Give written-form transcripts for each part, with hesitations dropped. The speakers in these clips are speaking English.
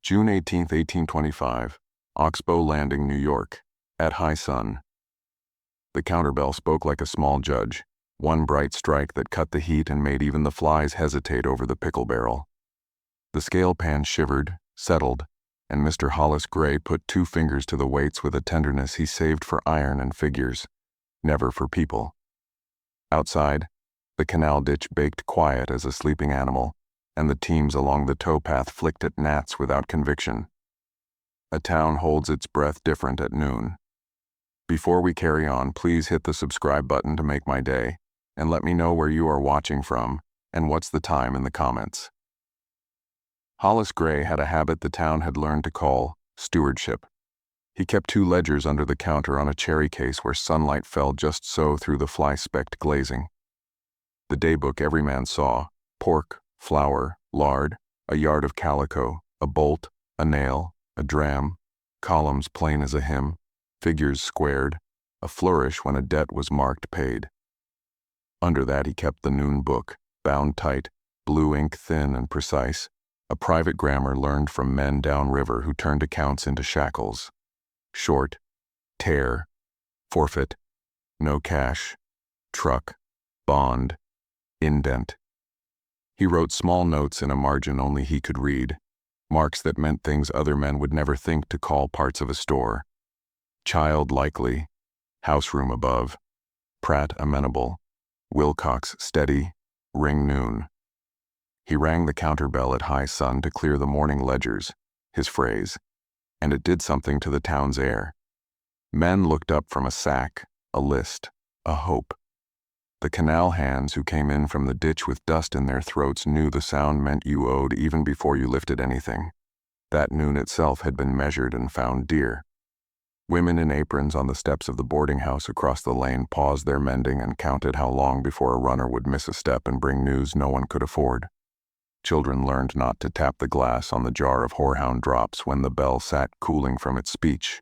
June 18, 1825, Oxbow Landing, New York, at high sun. The counterbell spoke like a small judge, one bright strike that cut the heat and made even the flies hesitate over the pickle barrel. The scale pan shivered, settled, and Mr. Hollis Gray put 2 fingers to the weights with a tenderness he saved for iron and figures, never for people. Outside, the canal ditch baked quiet as a sleeping animal, and the teams along the towpath flicked at gnats without conviction. A town holds its breath different at noon. Before we carry on, please hit the subscribe button to make my day, and let me know where you are watching from, and what's the time in the comments. Hollis Gray had a habit the town had learned to call stewardship. He kept 2 ledgers under the counter on a cherry case where sunlight fell just so through the fly-specked glazing. The daybook every man saw: pork, flour, lard, a yard of calico, a bolt, a nail, a dram, columns plain as a hymn, figures squared, a flourish when a debt was marked paid. Under that he kept the noon book, bound tight, blue ink thin and precise, a private grammar learned from men downriver who turned accounts into shackles. Short, tear, forfeit, no cash, truck, bond, indent. He wrote small notes in a margin only he could read, marks that meant things other men would never think to call parts of a store. Child likely, house room above, Pratt amenable, Wilcox steady, ring noon. He rang the counter bell at high sun to clear the morning ledgers, his phrase, and it did something to the town's air. Men looked up from a sack, a list, a hope. The canal hands who came in from the ditch with dust in their throats knew the sound meant you owed even before you lifted anything. That noon itself had been measured and found dear. Women in aprons on the steps of the boarding house across the lane paused their mending and counted how long before a runner would miss a step and bring news no one could afford. Children learned not to tap the glass on the jar of horehound drops when the bell sat cooling from its speech.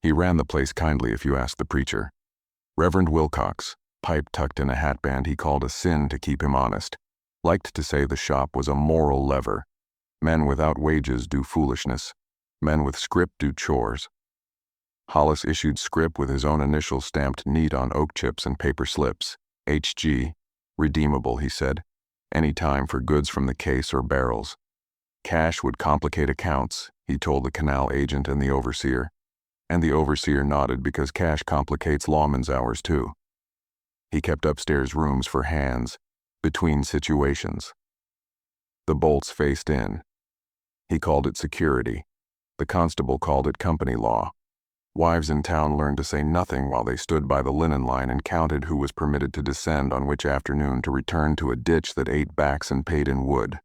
He ran the place kindly if you asked the preacher. Reverend Wilcox, pipe tucked in a hatband he called a sin to keep him honest, liked to say the shop was a moral lever. Men without wages do foolishness. Men with scrip do chores. Hollis issued scrip with his own initials stamped neat on oak chips and paper slips. H.G. Redeemable, he said. Any time for goods from the case or barrels. Cash would complicate accounts, he told the canal agent and the overseer. And the overseer nodded because cash complicates lawmen's hours too. He kept upstairs rooms for hands, between situations. The bolts faced in. He called it security. The constable called it company law. Wives in town learned to say nothing while they stood by the linen line and counted who was permitted to descend on which afternoon to return to a ditch that ate backs and paid in wood.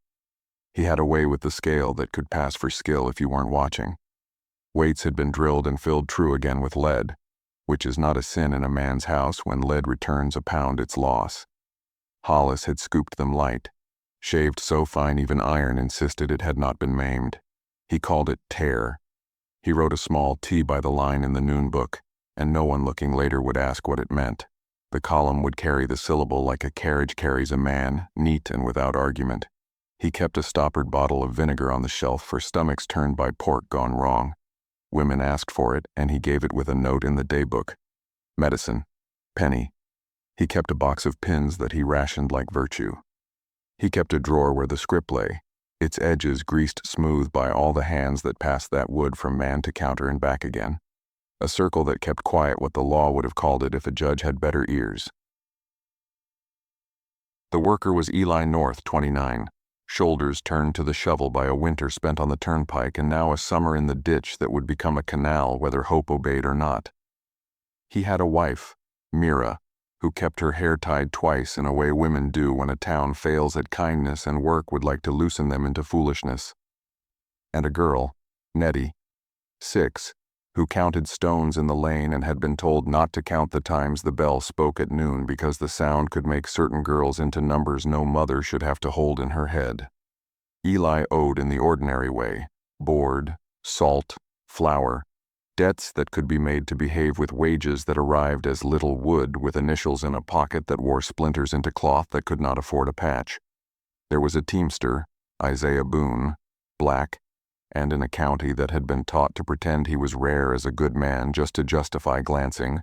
He had a way with the scale that could pass for skill if you weren't watching. Weights had been drilled and filled true again with lead, which is not a sin in a man's house when lead returns a pound its loss. Hollis had scooped them light, shaved so fine even iron insisted it had not been maimed. He called it tear. He wrote a small T by the line in the noon book, and no one looking later would ask what it meant. The column would carry the syllable like a carriage carries a man, neat and without argument. He kept a stoppered bottle of vinegar on the shelf for stomachs turned by pork gone wrong. Women asked for it, and he gave it with a note in the daybook. Medicine. Penny. He kept a box of pins that he rationed like virtue. He kept a drawer where the scrip lay, its edges greased smooth by all the hands that passed that wood from man to counter and back again. A circle that kept quiet what the law would have called it if a judge had better ears. The worker was Eli North, 29, shoulders turned to the shovel by a winter spent on the turnpike and now a summer in the ditch that would become a canal whether hope obeyed or not. He had a wife, Mira, who kept her hair tied twice in a way women do when a town fails at kindness and work would like to loosen them into foolishness. And a girl, Nettie, 6, who counted stones in the lane and had been told not to count the times the bell spoke at noon because the sound could make certain girls into numbers no mother should have to hold in her head. Eli owed in the ordinary way: board, salt, flour, debts that could be made to behave with wages that arrived as little wood with initials in a pocket that wore splinters into cloth that could not afford a patch. There was a teamster, Isaiah Boone, black, and in a county that had been taught to pretend he was rare as a good man just to justify glancing,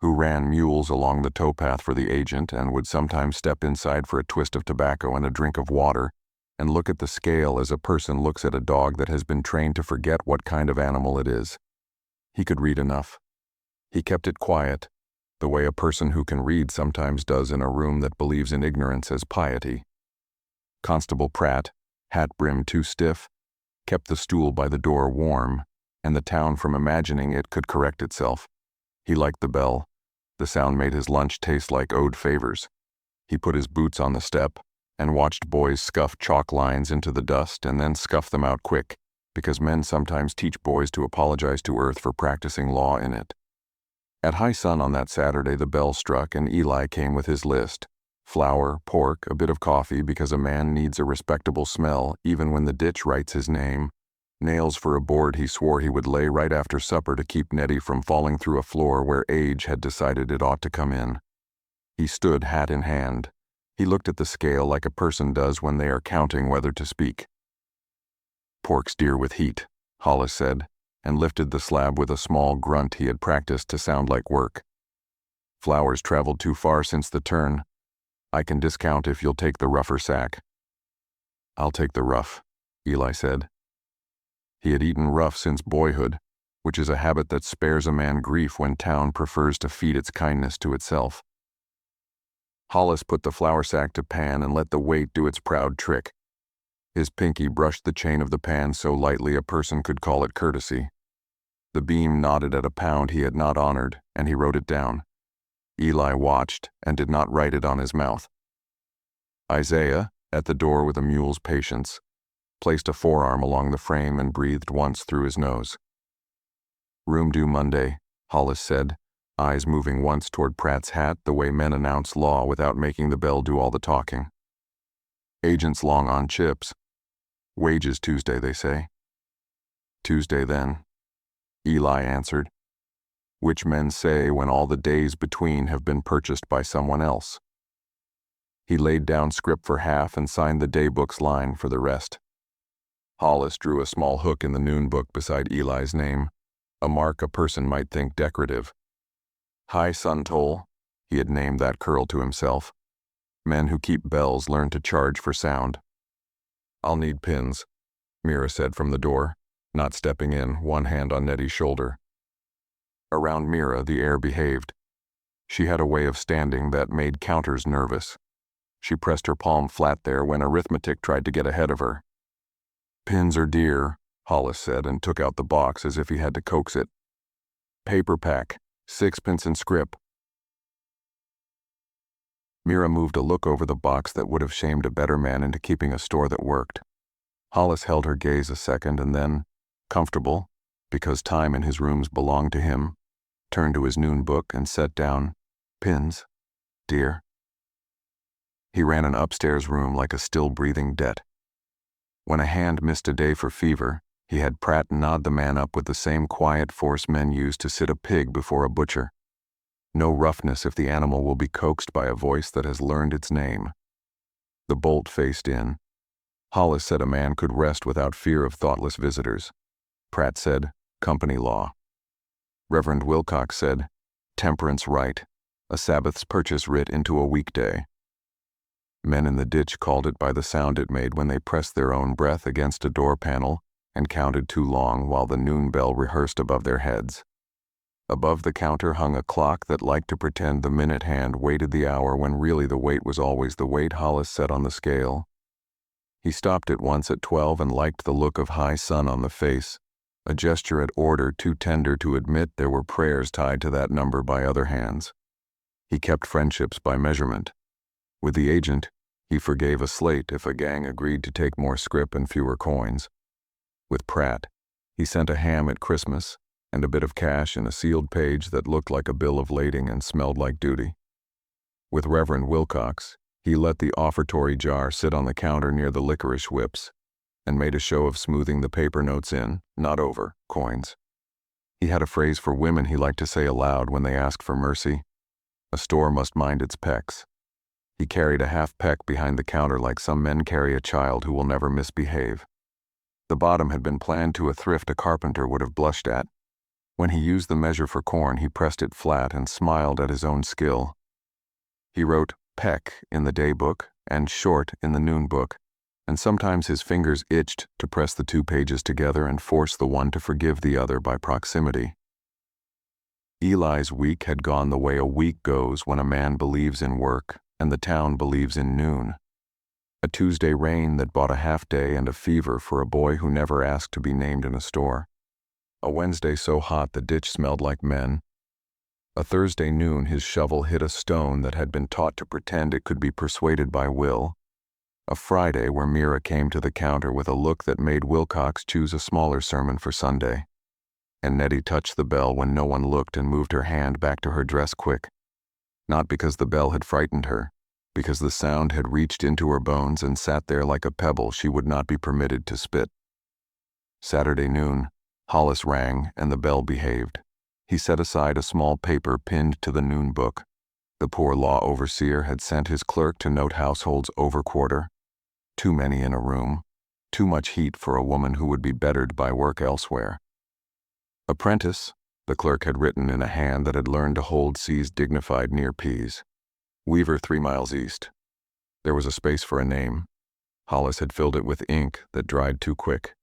who ran mules along the towpath for the agent and would sometimes step inside for a twist of tobacco and a drink of water, and look at the scale as a person looks at a dog that has been trained to forget what kind of animal it is. He could read enough. He kept it quiet, the way a person who can read sometimes does in a room that believes in ignorance as piety. Constable Pratt, hat brim too stiff, kept the stool by the door warm, and the town from imagining it could correct itself. He liked the bell. The sound made his lunch taste like owed favors. He put his boots on the step and watched boys scuff chalk lines into the dust and then scuff them out quick, because men sometimes teach boys to apologize to Earth for practicing law in it. At high sun on that Saturday, the bell struck and Eli came with his list. Flour, pork, a bit of coffee because a man needs a respectable smell even when the ditch writes his name, nails for a board he swore he would lay right after supper to keep Nettie from falling through a floor where age had decided it ought to come in. He stood hat in hand. He looked at the scale like a person does when they are counting whether to speak. "Pork steer with heat," Hollis said, and lifted the slab with a small grunt he had practiced to sound like work. "Flour's traveled too far since the turn. I can discount if you'll take the rougher sack." "I'll take the rough," Eli said. He had eaten rough since boyhood, which is a habit that spares a man grief when town prefers to feed its kindness to itself. Hollis put the flour sack to pan and let the weight do its proud trick. His pinky brushed the chain of the pan so lightly a person could call it courtesy. The beam nodded at a pound he had not honored, and he wrote it down. Eli watched and did not write it on his mouth. Isaiah, at the door with a mule's patience, placed a forearm along the frame and breathed once through his nose. "Room due Monday," Hollis said, eyes moving once toward Pratt's hat the way men announce law without making the bell do all the talking. "Agents long on chips. Wages Tuesday, they say." "Tuesday, then," Eli answered, which men say when all the days between have been purchased by someone else. He laid down script for half and signed the daybook's line for the rest. Hollis drew a small hook in the noon book beside Eli's name, a mark a person might think decorative. High Sun Toll, he had named that curl to himself. Men who keep bells learn to charge for sound. "I'll need pins," Mira said from the door, not stepping in, one hand on Nettie's shoulder. Around Mira, the air behaved. She had a way of standing that made counters nervous. She pressed her palm flat there when arithmetic tried to get ahead of her. "Pins are dear," Hollis said, and took out the box as if he had to coax it. "Paper pack, 6 pence in scrip." Mira moved a look over the box that would have shamed a better man into keeping a store that worked. Hollis held her gaze a second and then, comfortable, because time in his rooms belonged to him, turned to his noon book and set down, "Pins, dear." He ran an upstairs room like a still-breathing debt. When a hand missed a day for fever, he had Pratt nod the man up with the same quiet force men use to sit a pig before a butcher. No roughness if the animal will be coaxed by a voice that has learned its name. The bolt faced in. Hollis said a man could rest without fear of thoughtless visitors. Pratt said, "Company law." Reverend Wilcox said, "Temperance right, a Sabbath's purchase writ into a weekday." Men in the ditch called it by the sound it made when they pressed their own breath against a door panel and counted too long while the noon bell rehearsed above their heads. Above the counter hung a clock that liked to pretend the minute hand waited the hour when really the weight was always the weight Hollis set on the scale. He stopped it once at 12 and liked the look of high sun on the face, a gesture at order too tender to admit there were prayers tied to that number by other hands. He kept friendships by measurement. With the agent, he forgave a slate if a gang agreed to take more scrip and fewer coins. With Pratt, he sent a ham at Christmas and a bit of cash in a sealed page that looked like a bill of lading and smelled like duty. With Reverend Wilcox, he let the offertory jar sit on the counter near the licorice whips and made a show of smoothing the paper notes in, not over, coins. He had a phrase for women he liked to say aloud when they asked for mercy. A store must mind its pecs. He carried a half peck behind the counter like some men carry a child who will never misbehave. The bottom had been planned to a thrift a carpenter would have blushed at. When he used the measure for corn, he pressed it flat and smiled at his own skill. He wrote peck in the day book and short in the noon book, and sometimes his fingers itched to press the 2 pages together and force the one to forgive the other by proximity. Eli's week had gone the way a week goes when a man believes in work and the town believes in noon. A Tuesday rain that bought a half day and a fever for a boy who never asked to be named in a store. A Wednesday so hot the ditch smelled like men. A Thursday noon his shovel hit a stone that had been taught to pretend it could be persuaded by will. A Friday where Mira came to the counter with a look that made Wilcox choose a smaller sermon for Sunday. And Nettie touched the bell when no one looked and moved her hand back to her dress quick. Not because the bell had frightened her, because the sound had reached into her bones and sat there like a pebble she would not be permitted to spit. Saturday noon, Hollis rang and the bell behaved. He set aside a small paper pinned to the noon book. The poor law overseer had sent his clerk to note households over quarter. Too many in a room. Too much heat for a woman who would be bettered by work elsewhere. Apprentice, the clerk had written in a hand that had learned to hold C's dignified near P's. Weaver 3 miles east. There was a space for a name. Hollis had filled it with ink that dried too quick.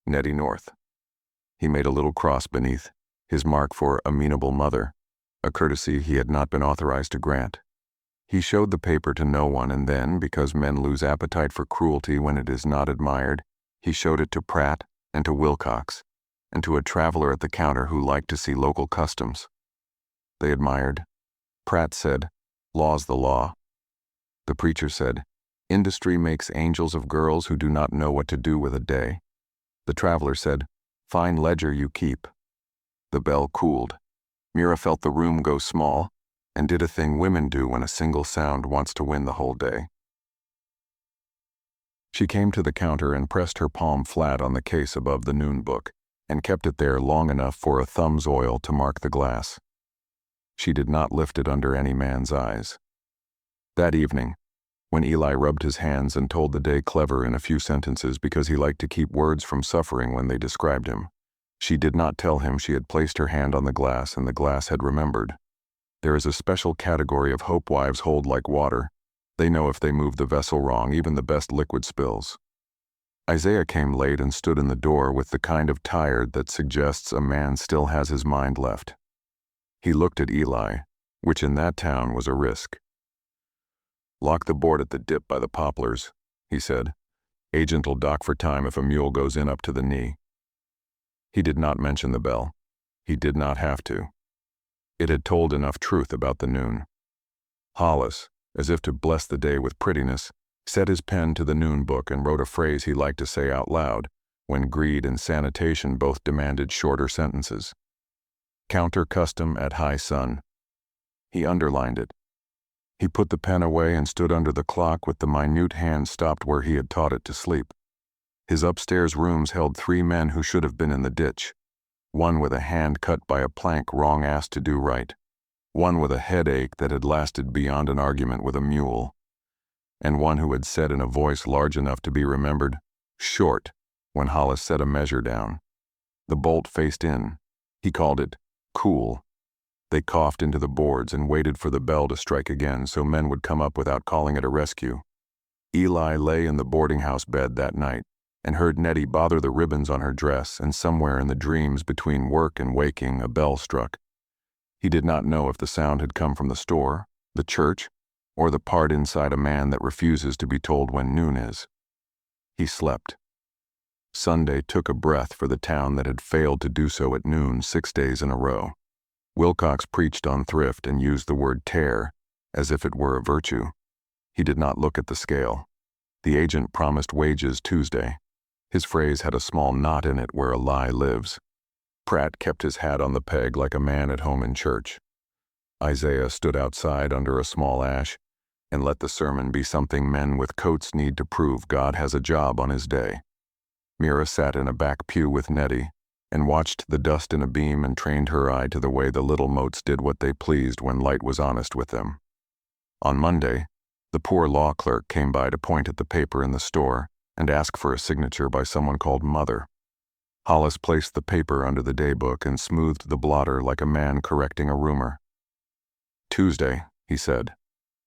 Nettie North. He made a little cross beneath, his mark for amenable mother, a courtesy he had not been authorized to grant. He showed the paper to no one, and then, because men lose appetite for cruelty when it is not admired, he showed it to Pratt and to Wilcox, and to a traveler at the counter who liked to see local customs. They admired. Pratt said, "Law's the law." The preacher said, "Industry makes angels of girls who do not know what to do with a day." The traveler said, "Fine ledger you keep." The bell cooled. Mira felt the room go small, and did a thing women do when a single sound wants to win the whole day. She came to the counter and pressed her palm flat on the case above the noon book, and kept it there long enough for a thumb's oil to mark the glass. She did not lift it under any man's eyes. That evening, when Eli rubbed his hands and told the day clever in a few sentences because he liked to keep words from suffering when they described him, she did not tell him she had placed her hand on the glass and the glass had remembered. There is a special category of hope wives hold like water. They know if they move the vessel wrong, even the best liquid spills. Isaiah came late and stood in the door with the kind of tired that suggests a man still has his mind left. He looked at Eli, which in that town was a risk. "Lock the board at the dip by the poplars," he said. "Agent'll dock for time if a mule goes in up to the knee." He did not mention the bell. He did not have to. It had told enough truth about the noon. Hollis, as if to bless the day with prettiness, set his pen to the noon book and wrote a phrase he liked to say out loud when greed and sanitation both demanded shorter sentences. Counter custom at high sun. He underlined it. He put the pen away and stood under the clock with the minute hand stopped where he had taught it to sleep. His upstairs rooms held 3 men who should have been in the ditch. One with a hand cut by a plank wrong ass to do right. One with a headache that had lasted beyond an argument with a mule. And one who had said in a voice large enough to be remembered, "Short," when Hollis set a measure down. The bolt faced in. He called it cool. They coughed into the boards and waited for the bell to strike again so men would come up without calling it a rescue. Eli lay in the boarding house bed that night and heard Nettie bother the ribbons on her dress, and somewhere in the dreams between work and waking a bell struck. He did not know if the sound had come from the store, the church, or the part inside a man that refuses to be told when noon is. He slept. Sunday took a breath for the town that had failed to do so at noon 6 days in a row. Wilcox preached on thrift and used the word tear as if it were a virtue. He did not look at the scale. The agent promised wages Tuesday. His phrase had a small knot in it where a lie lives. Pratt kept his hat on the peg like a man at home in church. Isaiah stood outside under a small ash and let the sermon be something men with coats need to prove God has a job on his day. Mira sat in a back pew with Nettie and watched the dust in a beam and trained her eye to the way the little motes did what they pleased when light was honest with them. On Monday, the poor law clerk came by to point at the paper in the store and ask for a signature by someone called Mother. Hollis placed the paper under the daybook and smoothed the blotter like a man correcting a rumor. "Tuesday," he said,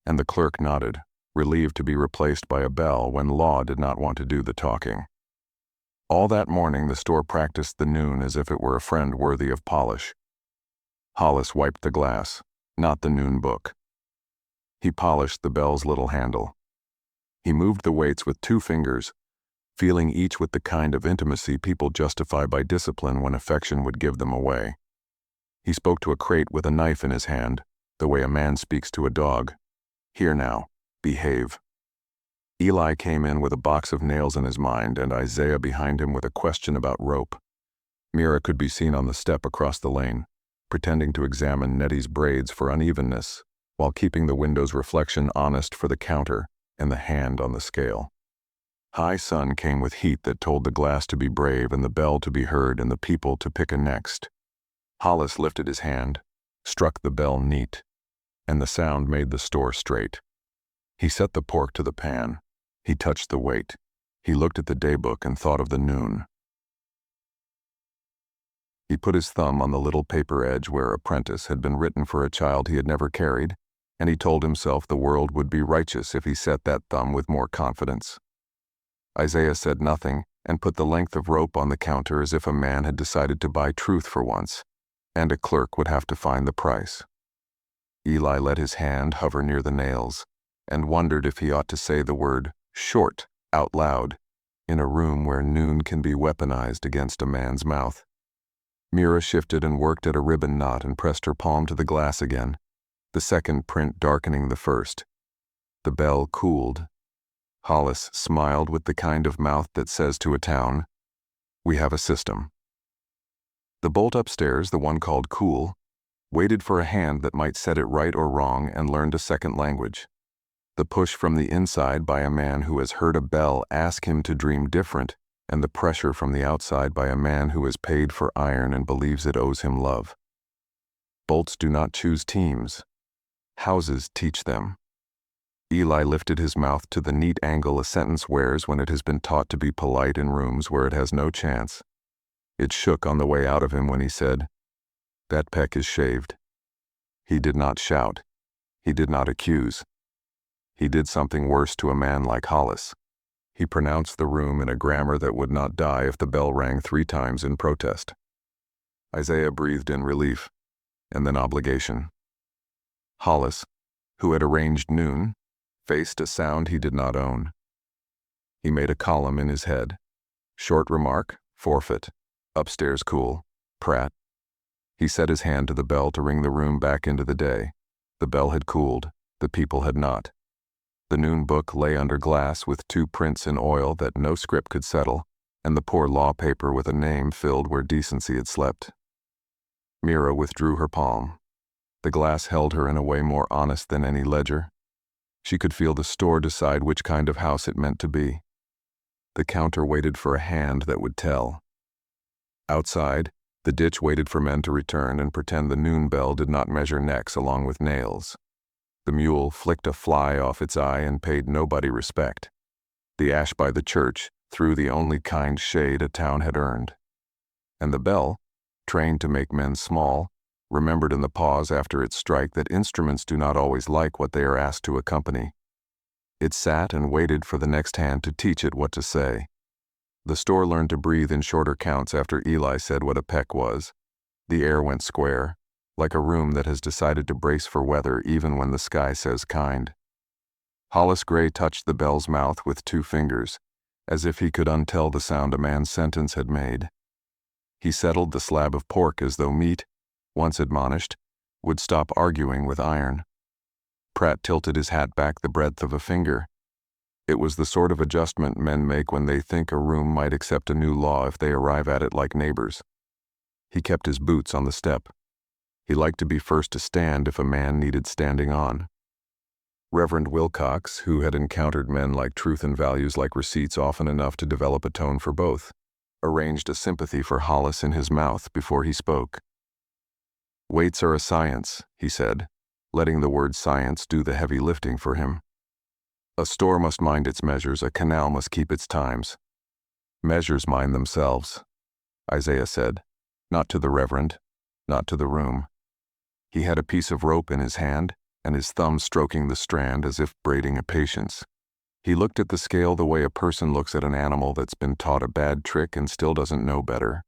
and the clerk nodded, relieved to be replaced by a bell when Law did not want to do the talking. All that morning the store practiced the noon as if it were a friend worthy of polish. Hollis wiped the glass, not the noon book. He polished the bell's little handle. He moved the weights with 2 fingers, feeling each with the kind of intimacy people justify by discipline when affection would give them away. He spoke to a crate with a knife in his hand, the way a man speaks to a dog. "Here now, behave." Eli came in with a box of nails in his mind and Isaiah behind him with a question about rope. Mira could be seen on the step across the lane, pretending to examine Nettie's braids for unevenness, while keeping the window's reflection honest for the counter and the hand on the scale. High sun came with heat that told the glass to be brave and the bell to be heard and the people to pick a next. Hollis lifted his hand, struck the bell neat, and the sound made the store straight. He set the pork to the pan. He touched the weight. He looked at the daybook and thought of the noon. He put his thumb on the little paper edge where apprentice had been written for a child he had never carried, and he told himself the world would be righteous if he set that thumb with more confidence. Isaiah said nothing and put the length of rope on the counter as if a man had decided to buy truth for once, and a clerk would have to find the price. Eli let his hand hover near the nails and wondered if he ought to say the word "short" out loud in a room where noon can be weaponized against a man's mouth. Mira shifted and worked at a ribbon knot and pressed her palm to the glass again, the second print darkening the first. The bell cooled. Hollis smiled with the kind of mouth that says to a town, "We have a system." The bolt upstairs, the one called Cool, waited for a hand that might set it right or wrong and learned a second language. The push from the inside by a man who has heard a bell ask him to dream different, and the pressure from the outside by a man who has paid for iron and believes it owes him love. Bolts do not choose teams. Houses teach them. Eli lifted his mouth to the neat angle a sentence wears when it has been taught to be polite in rooms where it has no chance. It shook on the way out of him when he said, "That peck is shaved." He did not shout. He did not accuse. He did something worse to a man like Hollis. He pronounced the room in a grammar that would not die if the bell rang 3 times in protest. Isaiah breathed in relief, and then obligation. Hollis, who had arranged noon, faced a sound he did not own. He made a column in his head. Short remark, forfeit. Upstairs Cool, Pratt. He set his hand to the bell to ring the room back into the day. The bell had cooled. The people had not. The noon book lay under glass with 2 prints in oil that no script could settle, and the poor law paper with a name filled where decency had slept. Mira withdrew her palm. The glass held her in a way more honest than any ledger. She could feel the store decide which kind of house it meant to be. The counter waited for a hand that would tell. Outside, the ditch waited for men to return and pretend the noon bell did not measure necks along with nails. The mule flicked a fly off its eye and paid nobody respect. The ash by the church threw the only kind shade a town had earned. And the bell, trained to make men small, remembered in the pause after its strike that instruments do not always like what they are asked to accompany. It sat and waited for the next hand to teach it what to say. The store learned to breathe in shorter counts after Eli said what a peck was. The air went square, like a room that has decided to brace for weather even when the sky says kind. Hollis Gray touched the bell's mouth with 2 fingers, as if he could untell the sound a man's sentence had made. He settled the slab of pork as though meat, once admonished, would stop arguing with iron. Pratt tilted his hat back the breadth of a finger. It was the sort of adjustment men make when they think a room might accept a new law if they arrive at it like neighbors. He kept his boots on the step. He liked to be first to stand if a man needed standing on. Reverend Wilcox, who had encountered men like truth and values like receipts often enough to develop a tone for both, arranged a sympathy for Hollis in his mouth before he spoke. "Weights are a science," he said, letting the word science do the heavy lifting for him. A store must mind its measures, a canal must keep its times. Measures mind themselves, Isaiah said, not to the reverend, not to the room. He had a piece of rope in his hand, and his thumb stroking the strand as if braiding a patience. He looked at the scale the way a person looks at an animal that's been taught a bad trick and still doesn't know better.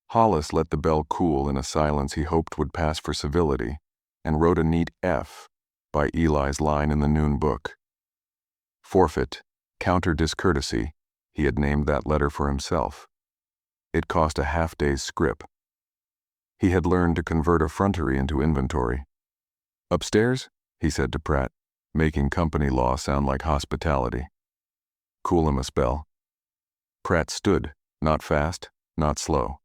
Hollis let the bell cool in a silence he hoped would pass for civility, and wrote a neat F by Eli's line in the noon book. Forfeit, counter discourtesy, he had named that letter for himself. It cost a half-day's scrip. He had learned to convert effrontery into inventory. "Upstairs?" he said to Pratt, making company law sound like hospitality. "Cool him a spell." Pratt stood, not fast, not slow.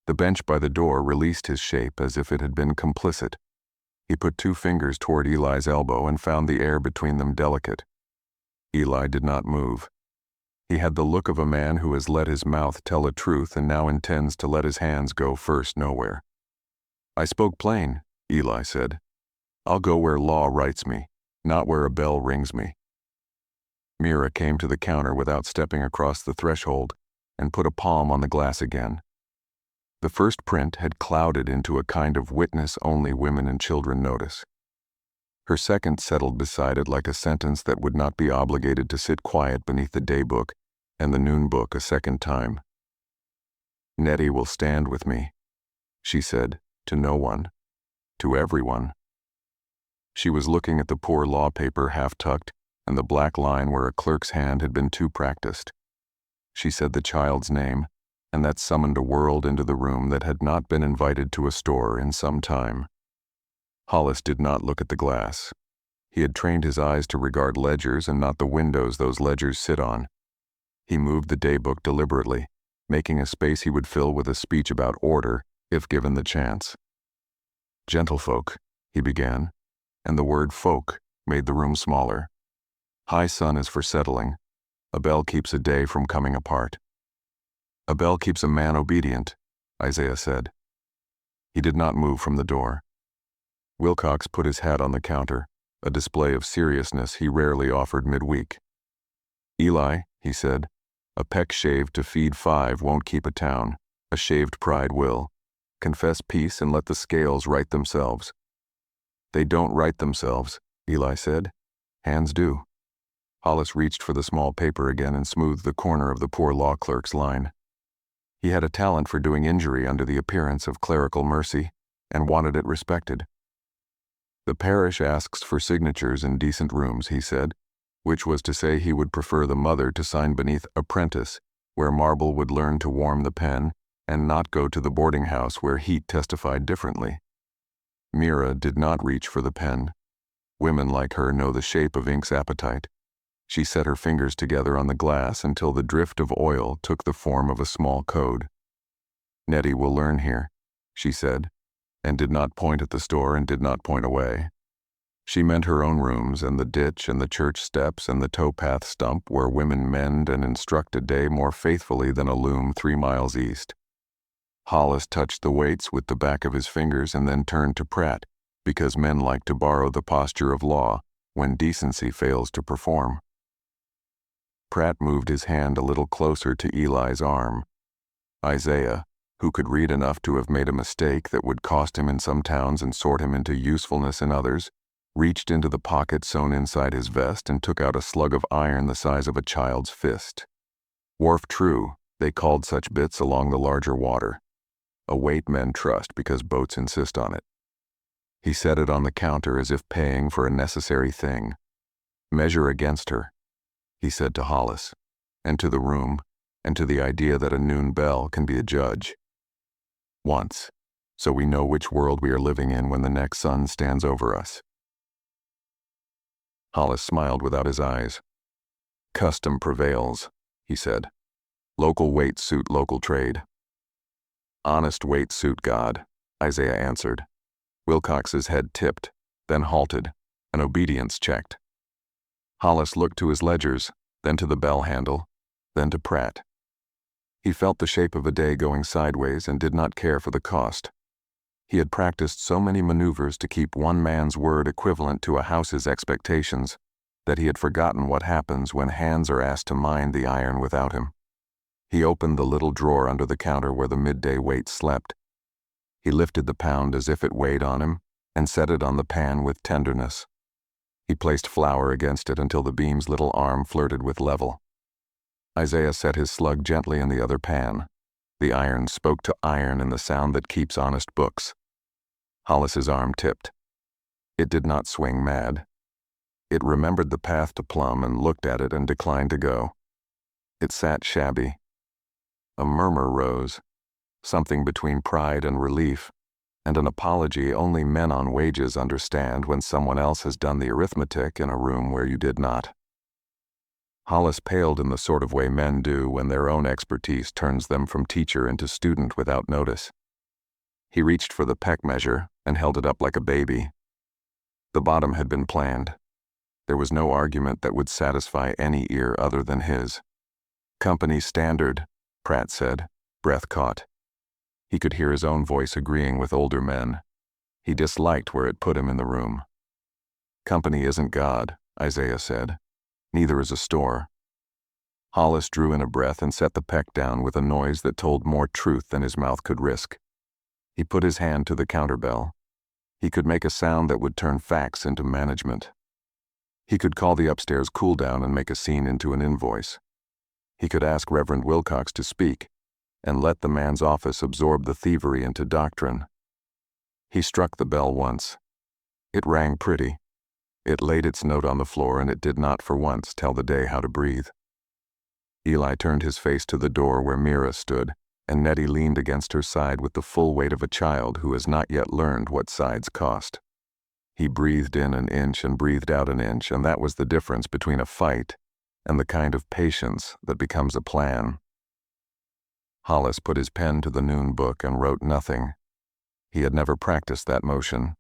The bench by the door released his shape as if it had been complicit. He put 2 fingers toward Eli's elbow and found the air between them delicate. Eli did not move. He had the look of a man who has let his mouth tell a truth and now intends to let his hands go first nowhere. "I spoke plain," Eli said. "I'll go where law writes me, not where a bell rings me." Mira came to the counter without stepping across the threshold and put a palm on the glass again. The first print had clouded into a kind of witness only women and children notice. Her second settled beside it like a sentence that would not be obligated to sit quiet beneath the day book and the noon book a second time. "Nettie will stand with me," she said, to no one, to everyone. She was looking at the poor law paper half-tucked and the black line where a clerk's hand had been too practiced. She said the child's name, and that summoned a world into the room that had not been invited to a store in some time. Hollis did not look at the glass. He had trained his eyes to regard ledgers and not the windows those ledgers sit on. He moved the daybook deliberately, making a space he would fill with a speech about order, if given the chance. "Gentlefolk," he began, and the word folk made the room smaller. "High sun is for settling. A bell keeps a day from coming apart." "A bell keeps a man obedient," Isaiah said. He did not move from the door. Wilcox put his hat on the counter, a display of seriousness he rarely offered midweek. "Eli," he said, "a peck shaved to feed 5 won't keep a town. A shaved pride will. Confess peace and let the scales right themselves." "They don't right themselves," Eli said. "Hands do." Hollis reached for the small paper again and smoothed the corner of the poor law clerk's line. He had a talent for doing injury under the appearance of clerical mercy, and wanted it respected. "The parish asks for signatures in decent rooms," he said, which was to say he would prefer the mother to sign beneath apprentice, where marble would learn to warm the pen, and not go to the boarding house where heat testified differently. Mira did not reach for the pen. Women like her know the shape of ink's appetite. She set her fingers together on the glass until the drift of oil took the form of a small code. "Nettie will learn here," she said, and did not point at the store and did not point away. She meant her own rooms and the ditch and the church steps and the towpath stump where women mend and instruct a day more faithfully than a loom 3 miles east. Hollis touched the weights with the back of his fingers and then turned to Pratt, because men like to borrow the posture of law when decency fails to perform. Pratt moved his hand a little closer to Eli's arm. Isaiah, who could read enough to have made a mistake that would cost him in some towns and sort him into usefulness in others, reached into the pocket sewn inside his vest and took out a slug of iron the size of a child's fist. Wharf true, they called such bits along the larger water. A weight men trust because boats insist on it. He set it on the counter as if paying for a necessary thing. "Measure against her," he said to Hollis, and to the room, and to the idea that a noon bell can be a judge. "Once, so we know which world we are living in when the next sun stands over us." Hollis smiled without his eyes. "Custom prevails," he said. "Local weights suit local trade." "Honest weights suit God," Isaiah answered. Wilcox's head tipped, then halted, and obedience checked. Hollis looked to his ledgers, then to the bell handle, then to Pratt. He felt the shape of a day going sideways and did not care for the cost. He had practiced so many maneuvers to keep one man's word equivalent to a house's expectations that he had forgotten what happens when hands are asked to mind the iron without him. He opened the little drawer under the counter where the midday weight slept. He lifted the pound as if it weighed on him and set it on the pan with tenderness. He placed flour against it until the beam's little arm flirted with level. Isaiah set his slug gently in the other pan. The iron spoke to iron in the sound that keeps honest books. Hollis's arm tipped. It did not swing mad. It remembered the path to Plum and looked at it and declined to go. It sat shabby. A murmur rose, something between pride and relief, and an apology only men on wages understand when someone else has done the arithmetic in a room where you did not. Hollis paled in the sort of way men do when their own expertise turns them from teacher into student without notice. He reached for the peck measure and held it up like a baby. The bottom had been planned. There was no argument that would satisfy any ear other than his. "Company standard," Pratt said, breath caught. He could hear his own voice agreeing with older men. He disliked where it put him in the room. "Company isn't God," Isaiah said. "Neither is a store." Hollis drew in a breath and set the peck down with a noise that told more truth than his mouth could risk. He put his hand to the counterbell. He could make a sound that would turn facts into management. He could call the upstairs cool-down and make a scene into an invoice. He could ask Reverend Wilcox to speak and let the man's office absorb the thievery into doctrine. He struck the bell once. It rang pretty. It laid its note on the floor, and it did not for once tell the day how to breathe. Eli turned his face to the door where Mira stood, and Nettie leaned against her side with the full weight of a child who has not yet learned what sides cost. He breathed in an inch and breathed out an inch, and that was the difference between a fight and the kind of patience that becomes a plan. Hollis put his pen to the noon book and wrote nothing. He had never practiced that motion.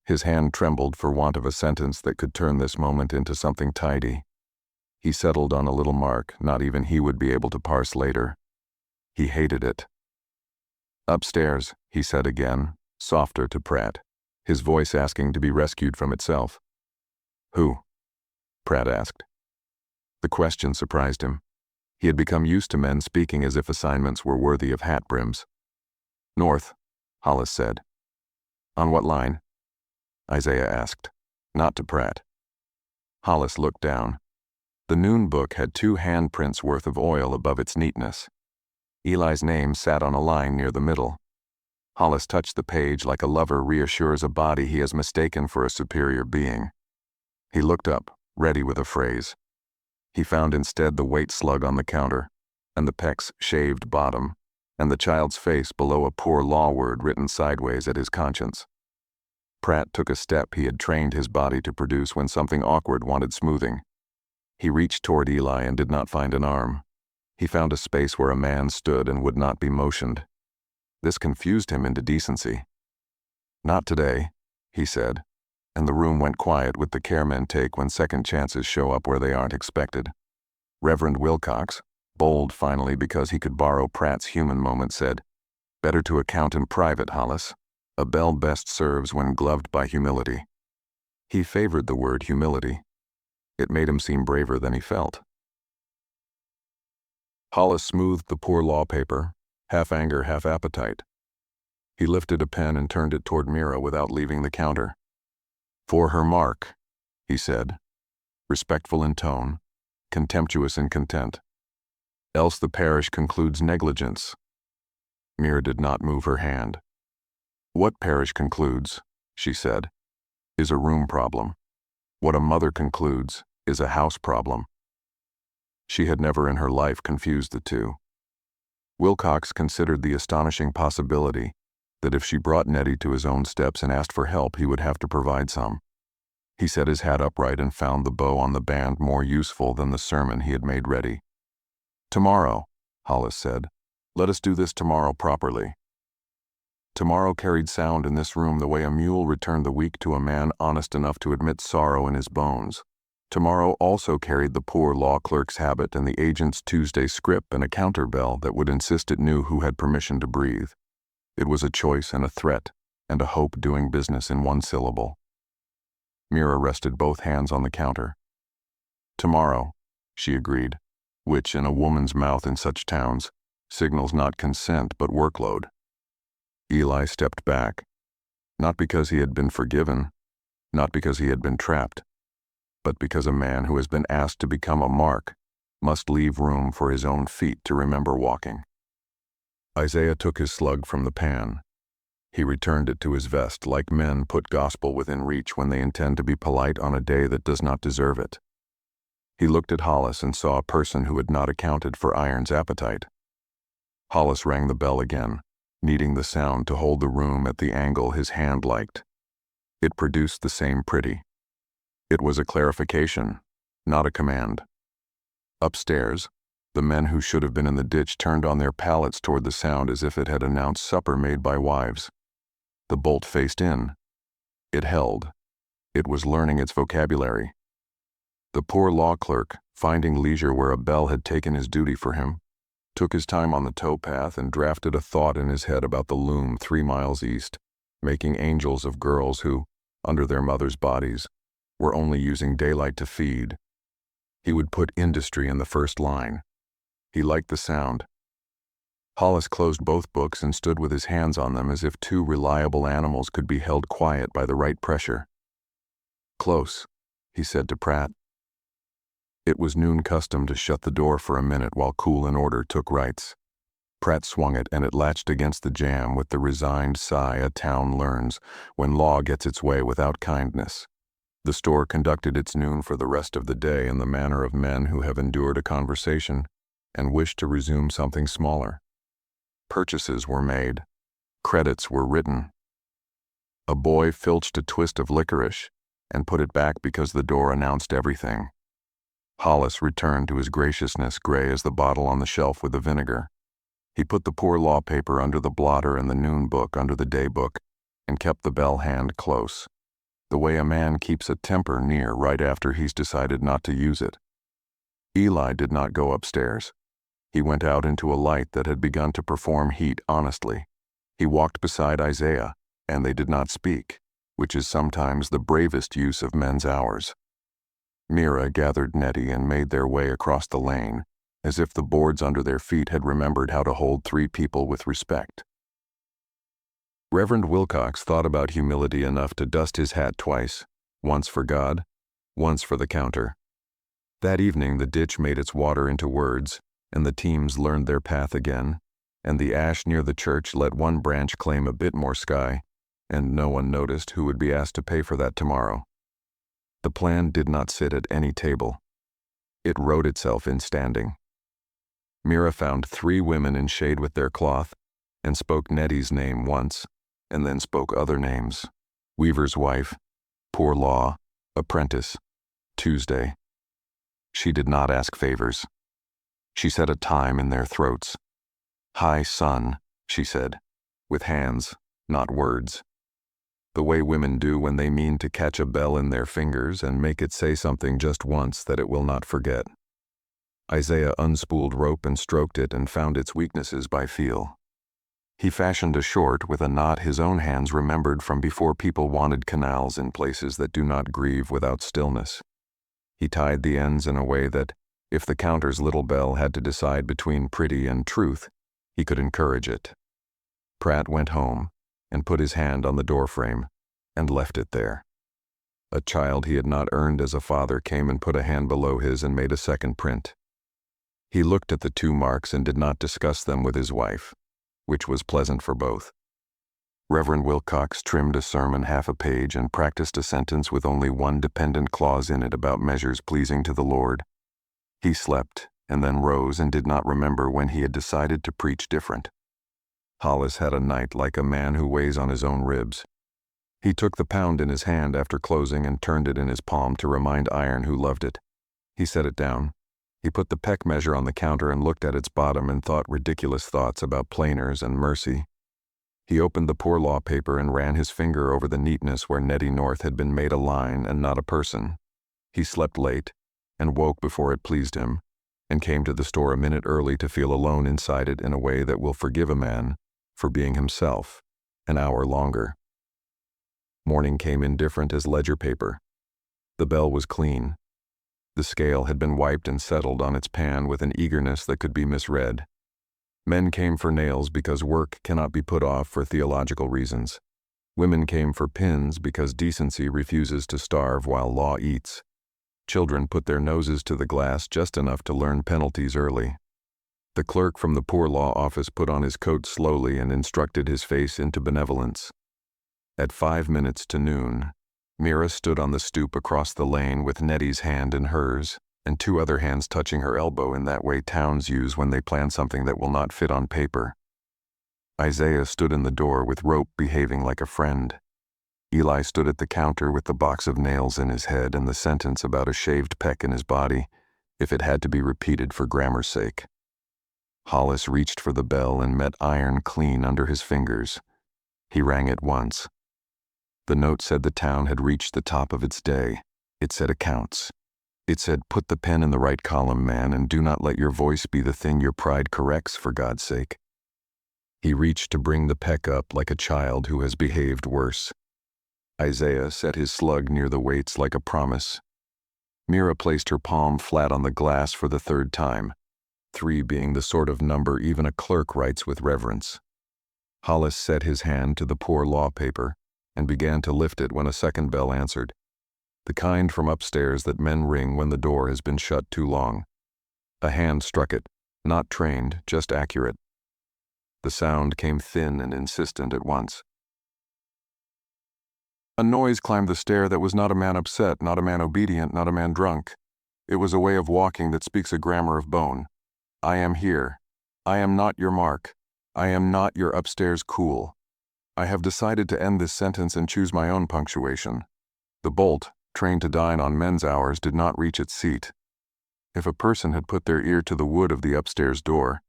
His hand trembled for want of a sentence that could turn this moment into something tidy. He settled on a little mark not even he would be able to parse later. He hated it. "Upstairs," he said again, softer to Pratt, his voice asking to be rescued from itself. "Who?" Pratt asked. The question surprised him. He had become used to men speaking as if assignments were worthy of hat brims. "North," Hollis said. "On what line?" Isaiah asked, not to Pratt. Hollis looked down. The noon book had 2 handprints worth of oil above its neatness. Eli's name sat on a line near the middle. Hollis touched the page like a lover reassures a body he has mistaken for a superior being. He looked up, ready with a phrase. He found instead the weight slug on the counter, and the peck's shaved bottom, and the child's face below a poor law word written sideways at his conscience. Pratt took a step he had trained his body to produce when something awkward wanted smoothing. He reached toward Eli and did not find an arm. He found a space where a man stood and would not be motioned. This confused him into decency. "Not today," he said, and the room went quiet with the care men take when second chances show up where they aren't expected. Reverend Wilcox, bold finally because he could borrow Pratt's human moment, said, "Better to account in private, Hollis. A bell best serves when gloved by humility." He favored the word humility. It made him seem braver than he felt. Hollis smoothed the poor law paper, half anger, half appetite. He lifted a pen and turned it toward Mira without leaving the counter. "For her mark," he said, respectful in tone, contemptuous in content. "Else the parish concludes negligence." Mira did not move her hand. "What parish concludes," she said, "is a room problem. What a mother concludes is a house problem." She had never in her life confused the two. Wilcox considered the astonishing possibility that if she brought Nettie to his own steps and asked for help, he would have to provide some. He set his hat upright and found the bow on the band more useful than the sermon he had made ready. "Tomorrow," Hollis said. "Let us do this tomorrow properly." Tomorrow carried sound in this room the way a mule returned the week to a man honest enough to admit sorrow in his bones. Tomorrow also carried the poor law clerk's habit and the agent's Tuesday script and a counterbell that would insist it knew who had permission to breathe. It was a choice and a threat, and a hope doing business in one syllable. Mira rested both hands on the counter. "Tomorrow," she agreed, which, in a woman's mouth in such towns, signals not consent but workload. Eli stepped back, not because he had been forgiven, not because he had been trapped, but because a man who has been asked to become a mark must leave room for his own feet to remember walking. Isaiah took his slug from the pan. He returned it to his vest like men put gospel within reach when they intend to be polite on a day that does not deserve it. He looked at Hollis and saw a person who had not accounted for Iron's appetite. Hollis rang the bell again, needing the sound to hold the room at the angle his hand liked. It produced the same pretty. It was a clarification, not a command. Upstairs, the men who should have been in the ditch turned on their pallets toward the sound as if it had announced supper made by wives. The bolt faced in. It held. It was learning its vocabulary. The poor law clerk, finding leisure where a bell had taken his duty for him, took his time on the towpath and drafted a thought in his head about the loom 3 miles east, making angels of girls who, under their mothers' bodies, were only using daylight to feed. He would put industry in the first line. He liked the sound. Hollis closed both books and stood with his hands on them as if 2 reliable animals could be held quiet by the right pressure. "Close," he said to Pratt. It was noon custom to shut the door for a minute while Cool and Order took rights. Pratt swung it and it latched against the jamb with the resigned sigh a town learns when law gets its way without kindness. The store conducted its noon for the rest of the day in the manner of men who have endured a conversation and wish to resume something smaller. Purchases were made. Credits were written. A boy filched a twist of licorice and put it back because the door announced everything. Hollis returned to his graciousness, gray as the bottle on the shelf with the vinegar. He put the poor law paper under the blotter and the noon book under the day book and kept the bell hand close, the way a man keeps a temper near right after he's decided not to use it. Eli did not go upstairs. He went out into a light that had begun to perform heat honestly. He walked beside Isaiah, and they did not speak, which is sometimes the bravest use of men's hours. Mira gathered Nettie and made their way across the lane, as if the boards under their feet had remembered how to hold 3 people with respect. Reverend Wilcox thought about humility enough to dust his hat twice, once for God, once for the counter. That evening the ditch made its water into words, and the teams learned their path again, and the ash near the church let one branch claim a bit more sky, and no one noticed who would be asked to pay for that tomorrow. The plan did not sit at any table. It wrote itself in standing. Mira found 3 women in shade with their cloth, and spoke Nettie's name once, and then spoke other names. Weaver's wife, poor law, apprentice, Tuesday. She did not ask favors. She set a time in their throats. "High sun," she said, with hands, not words. The way women do when they mean to catch a bell in their fingers and make it say something just once that it will not forget. Isaiah unspooled rope and stroked it and found its weaknesses by feel. He fashioned a short with a knot his own hands remembered from before people wanted canals in places that do not grieve without stillness. He tied the ends in a way that, if the counter's little bell had to decide between pretty and truth, he could encourage it. Pratt went home and put his hand on the doorframe and left it there. A child he had not earned as a father came and put a hand below his and made a second print. He looked at the 2 marks and did not discuss them with his wife, which was pleasant for both. Reverend Wilcox trimmed a sermon half a page and practiced a sentence with only one dependent clause in it about measures pleasing to the Lord. He slept and then rose and did not remember when he had decided to preach different. Hollis had a night like a man who weighs on his own ribs. He took the pound in his hand after closing and turned it in his palm to remind Iron who loved it. He set it down. He put the peck measure on the counter and looked at its bottom and thought ridiculous thoughts about planers and mercy. He opened the poor law paper and ran his finger over the neatness where Nettie North had been made a line and not a person. He slept late and woke before it pleased him, and came to the store a minute early to feel alone inside it in a way that will forgive a man for being himself an hour longer. Morning came indifferent as ledger paper. The bell was clean. The scale had been wiped and settled on its pan with an eagerness that could be misread. Men came for nails because work cannot be put off for theological reasons. Women came for pins because decency refuses to starve while law eats. Children put their noses to the glass just enough to learn penalties early. The clerk from the poor law office put on his coat slowly and instructed his face into benevolence. At 5 minutes to noon, Mira stood on the stoop across the lane with Nettie's hand in hers, and 2 other hands touching her elbow in that way towns use when they plan something that will not fit on paper. Isaiah stood in the door with Rope behaving like a friend. Eli stood at the counter with the box of nails in his head and the sentence about a shaved peck in his body, if it had to be repeated for grammar's sake. Hollis reached for the bell and met iron clean under his fingers. He rang it once. The note said the town had reached the top of its day. It said accounts. It said, put the pen in the right column, man, and do not let your voice be the thing your pride corrects, for God's sake. He reached to bring the peck up like a child who has behaved worse. Isaiah set his slug near the weights like a promise. Mira placed her palm flat on the glass for the 3rd time, 3 being the sort of number even a clerk writes with reverence. Hollis set his hand to the poor law paper and began to lift it when a second bell answered, the kind from upstairs that men ring when the door has been shut too long. A hand struck it, not trained, just accurate. The sound came thin and insistent at once. A noise climbed the stair that was not a man upset, not a man obedient, not a man drunk. It was a way of walking that speaks a grammar of bone. I am here. I am not your Mark. I am not your upstairs cool. I have decided to end this sentence and choose my own punctuation. The bolt, trained to dine on men's hours, did not reach its seat. If a person had put their ear to the wood of the upstairs door,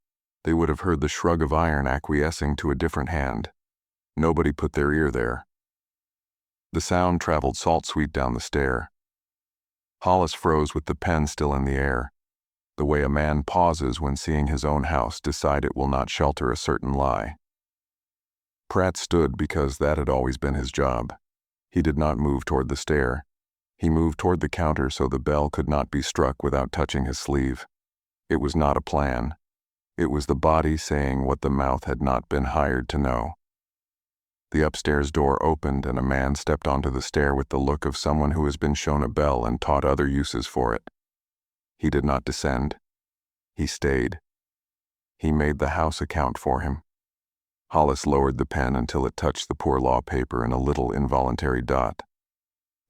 they would have heard the shrug of iron acquiescing to a different hand. Nobody put their ear there. The sound traveled salt-sweet down the stair. Hollis froze with the pen still in the air, the way a man pauses when seeing his own house decide it will not shelter a certain lie. Pratt stood because that had always been his job. He did not move toward the stair. He moved toward the counter so the bell could not be struck without touching his sleeve. It was not a plan. It was the body saying what the mouth had not been hired to know. The upstairs door opened and a man stepped onto the stair with the look of someone who has been shown a bell and taught other uses for it. He did not descend. He stayed. He made the house account for him. Hollis lowered the pen until it touched the poor law paper in a little involuntary dot.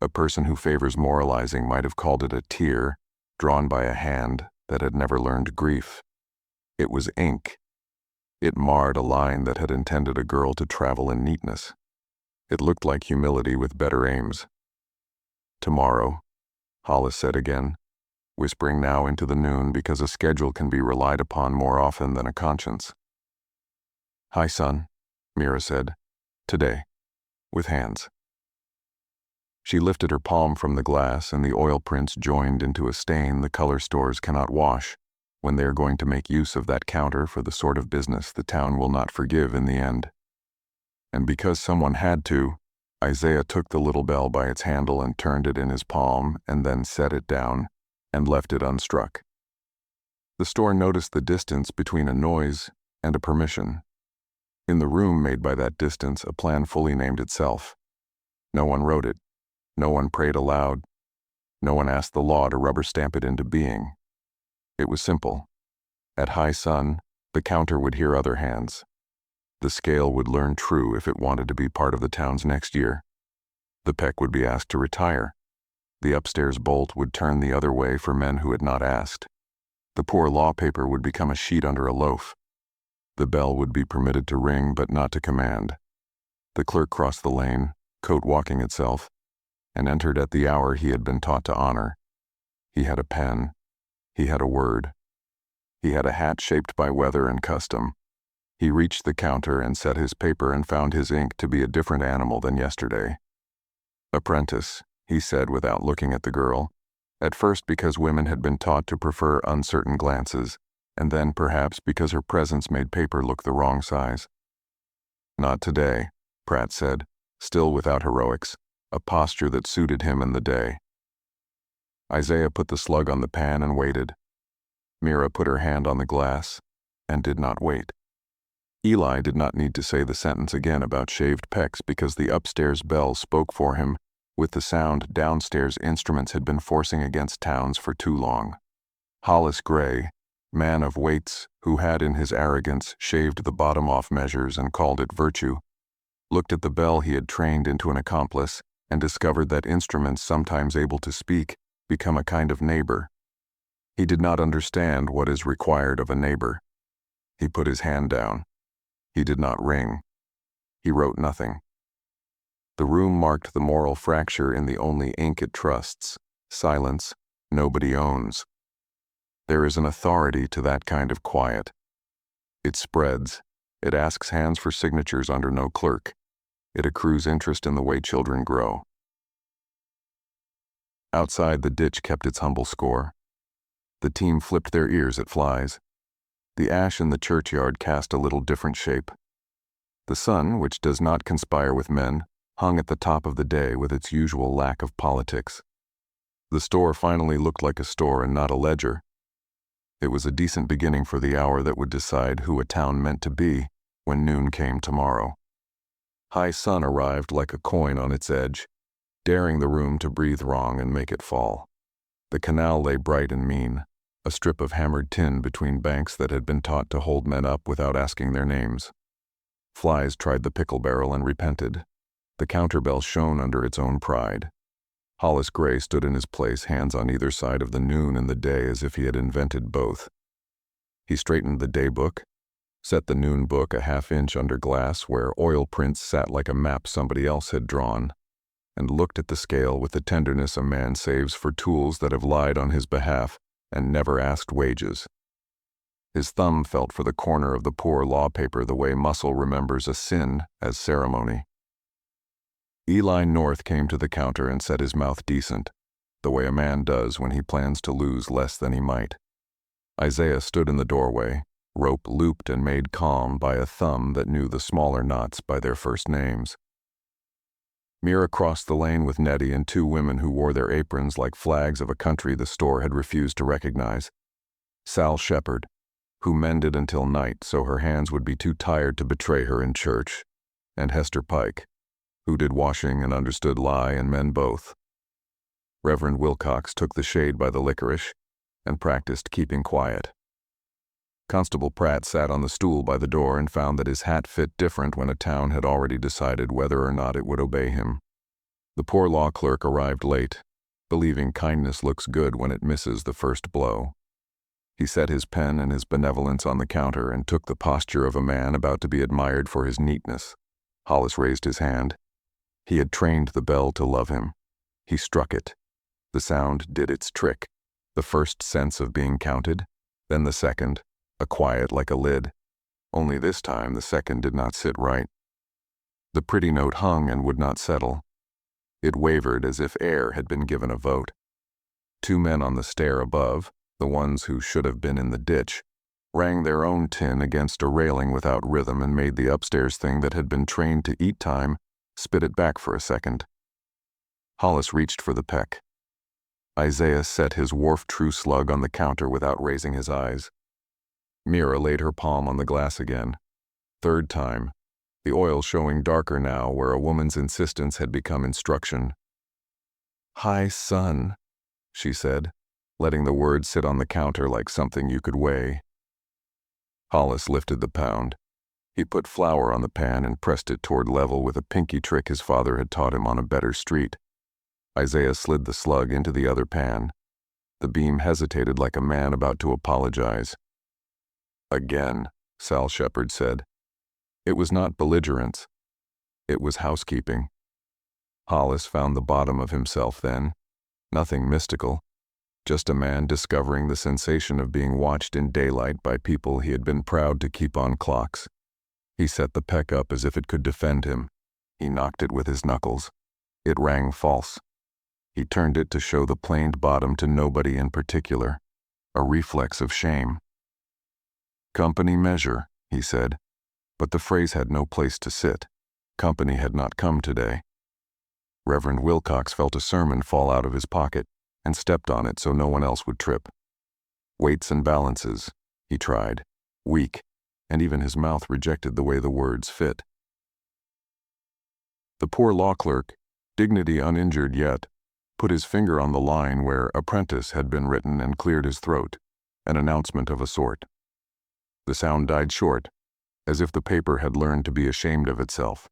A person who favors moralizing might have called it a tear, drawn by a hand that had never learned grief. It was ink. It marred a line that had intended a girl to travel in neatness. It looked like humility with better aims. Tomorrow, Hollis said again, whispering now into the noon because a schedule can be relied upon more often than a conscience. Hi, son, Mira said. Today. With hands. She lifted her palm from the glass and the oil prints joined into a stain the color stores cannot wash when they are going to make use of that counter for the sort of business the town will not forgive in the end. And because someone had to, Isaiah took the little bell by its handle and turned it in his palm and then set it down and left it unstruck. The store noticed the distance between a noise and a permission. In the room made by that distance, a plan fully named itself. No one wrote it. No one prayed aloud. No one asked the law to rubber stamp it into being. It was simple. At high sun, the counter would hear other hands. The scale would learn true if it wanted to be part of the town's next year. The peck would be asked to retire. The upstairs bolt would turn the other way for men who had not asked. The poor law paper would become a sheet under a loaf. The bell would be permitted to ring but not to command. The clerk crossed the lane, coat walking itself, and entered at the hour he had been taught to honor. He had a pen. He had a word. He had a hat shaped by weather and custom. He reached the counter and set his paper and found his ink to be a different animal than yesterday. Apprentice, he said without looking at the girl, at first because women had been taught to prefer uncertain glances, and then perhaps because her presence made paper look the wrong size. Not today, Pratt said. still without heroics, a posture that suited him and the day. Isaiah put the slug on the pan and waited. Mira put her hand on the glass and did not wait. Eli did not need to say the sentence again about shaved pecs because the upstairs bell spoke for him with the sound downstairs instruments had been forcing against towns for too long. Hollis Gray, man of weights who had in his arrogance shaved the bottom off measures and called it virtue, looked at the bell he had trained into an accomplice and discovered that instruments sometimes able to speak become a kind of neighbor. He did not understand what is required of a neighbor. He put his hand down. He did not ring. He wrote nothing. The room marked the moral fracture in the only ink it trusts: silence nobody owns. There is an authority to that kind of quiet. It spreads. It asks hands for signatures under no clerk. It accrues interest in the way children grow. Outside, the ditch kept its humble score. The team flipped their ears at flies. The ash in the churchyard cast a little different shape. The sun, which does not conspire with men, hung at the top of the day with its usual lack of politics. The store finally looked like a store and not a ledger. It was a decent beginning for the hour that would decide who a town meant to be when noon came tomorrow. High sun arrived like a coin on its edge, daring the room to breathe wrong and make it fall. The canal lay bright and mean, a strip of hammered tin between banks that had been taught to hold men up without asking their names. Flies tried the pickle barrel and repented. The counterbell shone under its own pride. Hollis Gray stood in his place, hands on either side of the noon and the day as if he had invented both. He straightened the day book, set the noon book a half-inch under glass where oil prints sat like a map somebody else had drawn, and looked at the scale with the tenderness a man saves for tools that have lied on his behalf and never asked wages. His thumb felt for the corner of the poor law paper the way muscle remembers a sin as ceremony. Eli North came to the counter and set his mouth decent, the way a man does when he plans to lose less than he might. Isaiah stood in the doorway, rope looped and made calm by a thumb that knew the smaller knots by their first names. Mira crossed the lane with Nettie and two women who wore their aprons like flags of a country the store had refused to recognize. Sal Shepard, who mended until night so her hands would be too tired to betray her in church, and Hester Pike, who did washing and understood lie and men both. Reverend Wilcox took the shade by the licorice and practiced keeping quiet. Constable Pratt sat on the stool by the door and found that his hat fit different when a town had already decided whether or not it would obey him. The poor law clerk arrived late, believing kindness looks good when it misses the first blow. He set his pen and his benevolence on the counter and took the posture of a man about to be admired for his neatness. Hollis raised his hand. He had trained the bell to love him. He struck it. The sound did its trick. The first sense of being counted, then the second, a quiet like a lid. Only this time the second did not sit right. The pretty note hung and would not settle. It wavered as if air had been given a vote. Two men on the stair above, the ones who should have been in the ditch, rang their own tin against a railing without rhythm and made the upstairs thing that had been trained to eat time spit it back for a second. Hollis reached for the peck. Isaiah set his wharf-true slug on the counter without raising his eyes. Mira laid her palm on the glass again. Third time, the oil showing darker now where a woman's insistence had become instruction. "High sun," she said, letting the word sit on the counter like something you could weigh. Hollis lifted the pound. He put flour on the pan and pressed it toward level with a pinky trick his father had taught him on a better street. Isaiah slid the slug into the other pan. The beam hesitated like a man about to apologize. "Again," Sal Shepard said. It was not belligerence. It was housekeeping. Hollis found the bottom of himself then. Nothing mystical. Just a man discovering the sensation of being watched in daylight by people he had been proud to keep on clocks. He set the peck up as if it could defend him. He knocked it with his knuckles. It rang false. He turned it to show the planed bottom to nobody in particular, a reflex of shame. "Company measure," he said, but the phrase had no place to sit. Company had not come today. Reverend Wilcox felt a sermon fall out of his pocket and stepped on it so no one else would trip. Weights and balances, he tried, weak, and even his mouth rejected the way the words fit. The poor law clerk, dignity uninjured yet, put his finger on the line where apprentice had been written and cleared his throat, an announcement of a sort. The sound died short, as if the paper had learned to be ashamed of itself.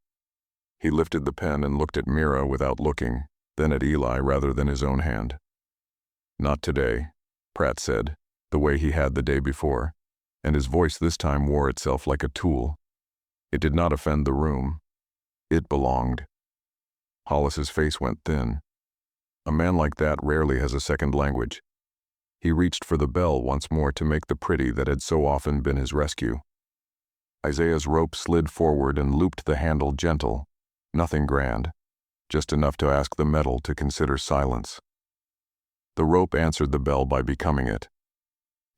He lifted the pen and looked at Mira without looking, then at Eli rather than his own hand. "Not today," Pratt said, the way he had the day before, and his voice this time wore itself like a tool. It did not offend the room. It belonged. Hollis's face went thin. A man like that rarely has a second language. He reached for the bell once more to make the pretty that had so often been his rescue. Isaiah's rope slid forward and looped the handle gentle, nothing grand, just enough to ask the metal to consider silence. The rope answered the bell by becoming it.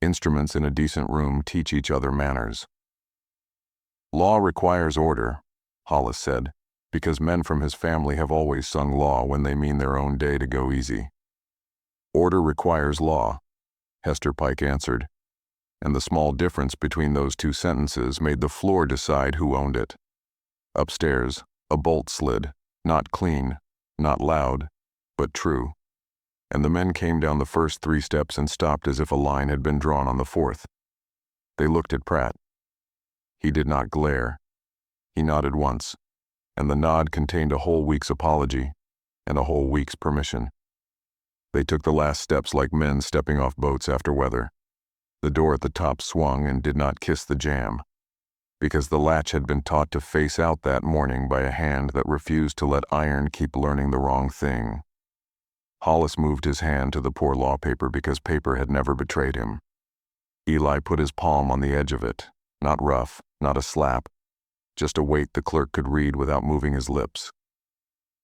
Instruments in a decent room teach each other manners. "Law requires order," Hollis said, because men from his family have always sung law when they mean their own day to go easy. "Order requires law," Hester Pike answered, and the small difference between those two sentences made the floor decide who owned it. Upstairs, a bolt slid, not clean, not loud, but true, and the men came down the first 3 steps and stopped as if a line had been drawn on the 4th. They looked at Pratt. He did not glare. He nodded once, and the nod contained a whole week's apology and a whole week's permission. They took the last steps like men stepping off boats after weather. The door at the top swung and did not kiss the jamb, because the latch had been taught to face out that morning by a hand that refused to let iron keep learning the wrong thing. Hollis moved his hand to the poor law paper because paper had never betrayed him. Eli put his palm on the edge of it, not rough, not a slap, just a weight the clerk could read without moving his lips.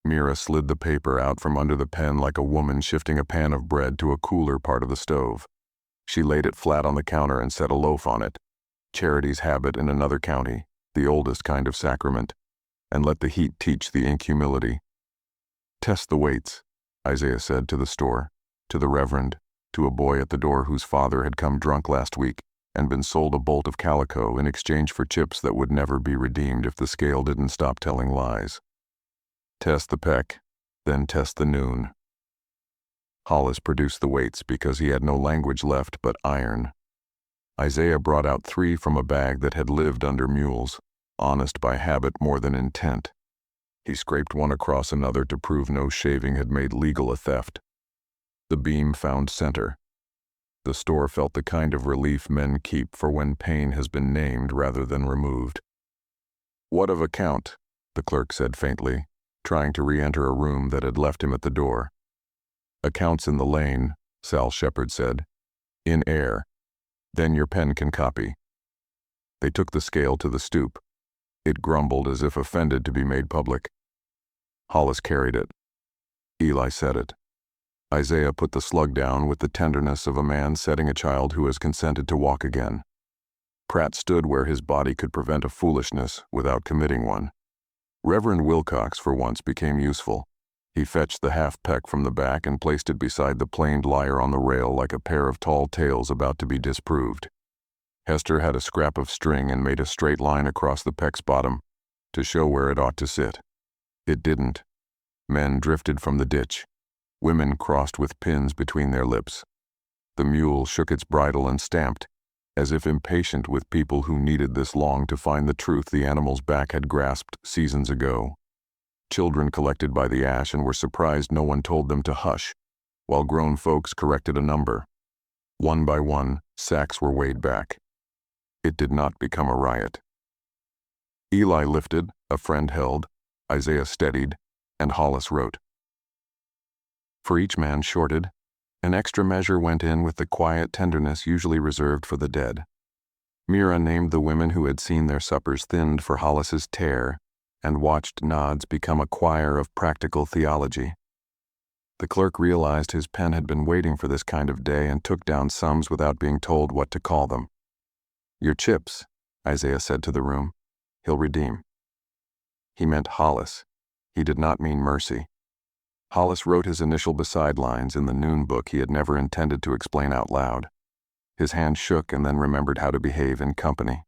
Mira slid the paper out from under the pen like a woman shifting a pan of bread to a cooler part of the stove. She laid it flat on the counter and set a loaf on it, Charity's habit in another county, the oldest kind of sacrament, and let the heat teach the ink humility. "Test the weights," Isaiah said to the store, to the reverend, to a boy at the door whose father had come drunk last week and been sold a bolt of calico in exchange for chips that would never be redeemed if the scale didn't stop telling lies. "Test the peck, then test the noon." Hollis produced the weights because he had no language left but iron. Isaiah brought out 3 from a bag that had lived under mules, honest by habit more than intent. He scraped one across another to prove no shaving had made legal a theft. The beam found center. The store felt the kind of relief men keep for when pain has been named rather than removed. "What of account?" the clerk said faintly, trying to re-enter a room that had left him at the door. "Accounts in the lane," Sal Shepard said. "In air. Then your pen can copy." They took the scale to the stoop. It grumbled as if offended to be made public. Hollis carried it. Eli set it. Isaiah put the slug down with the tenderness of a man setting a child who has consented to walk again. Pratt stood where his body could prevent a foolishness without committing one. Reverend Wilcox for once became useful. He fetched the half-peck from the back and placed it beside the planed liar on the rail like a pair of tall tales about to be disproved. Hester had a scrap of string and made a straight line across the peck's bottom to show where it ought to sit. It didn't. Men drifted from the ditch. Women crossed with pins between their lips. The mule shook its bridle and stamped, as if impatient with people who needed this long to find the truth the animal's back had grasped seasons ago. Children collected by the ash and were surprised no one told them to hush, while grown folks corrected a number. One by one, sacks were weighed back. It did not become a riot. Eli lifted, a friend held, Isaiah steadied, and Hollis wrote. For each man shorted, an extra measure went in with the quiet tenderness usually reserved for the dead. Mira named the women who had seen their suppers thinned for Hollis's tear, and watched nods become a choir of practical theology. The clerk realized his pen had been waiting for this kind of day and took down sums without being told what to call them. "Your chips," Isaiah said to the room. "He'll redeem." He meant Hollis. He did not mean Mercy. Hollis wrote his initial beside lines in the noon book he had never intended to explain out loud. His hand shook and then remembered how to behave in company.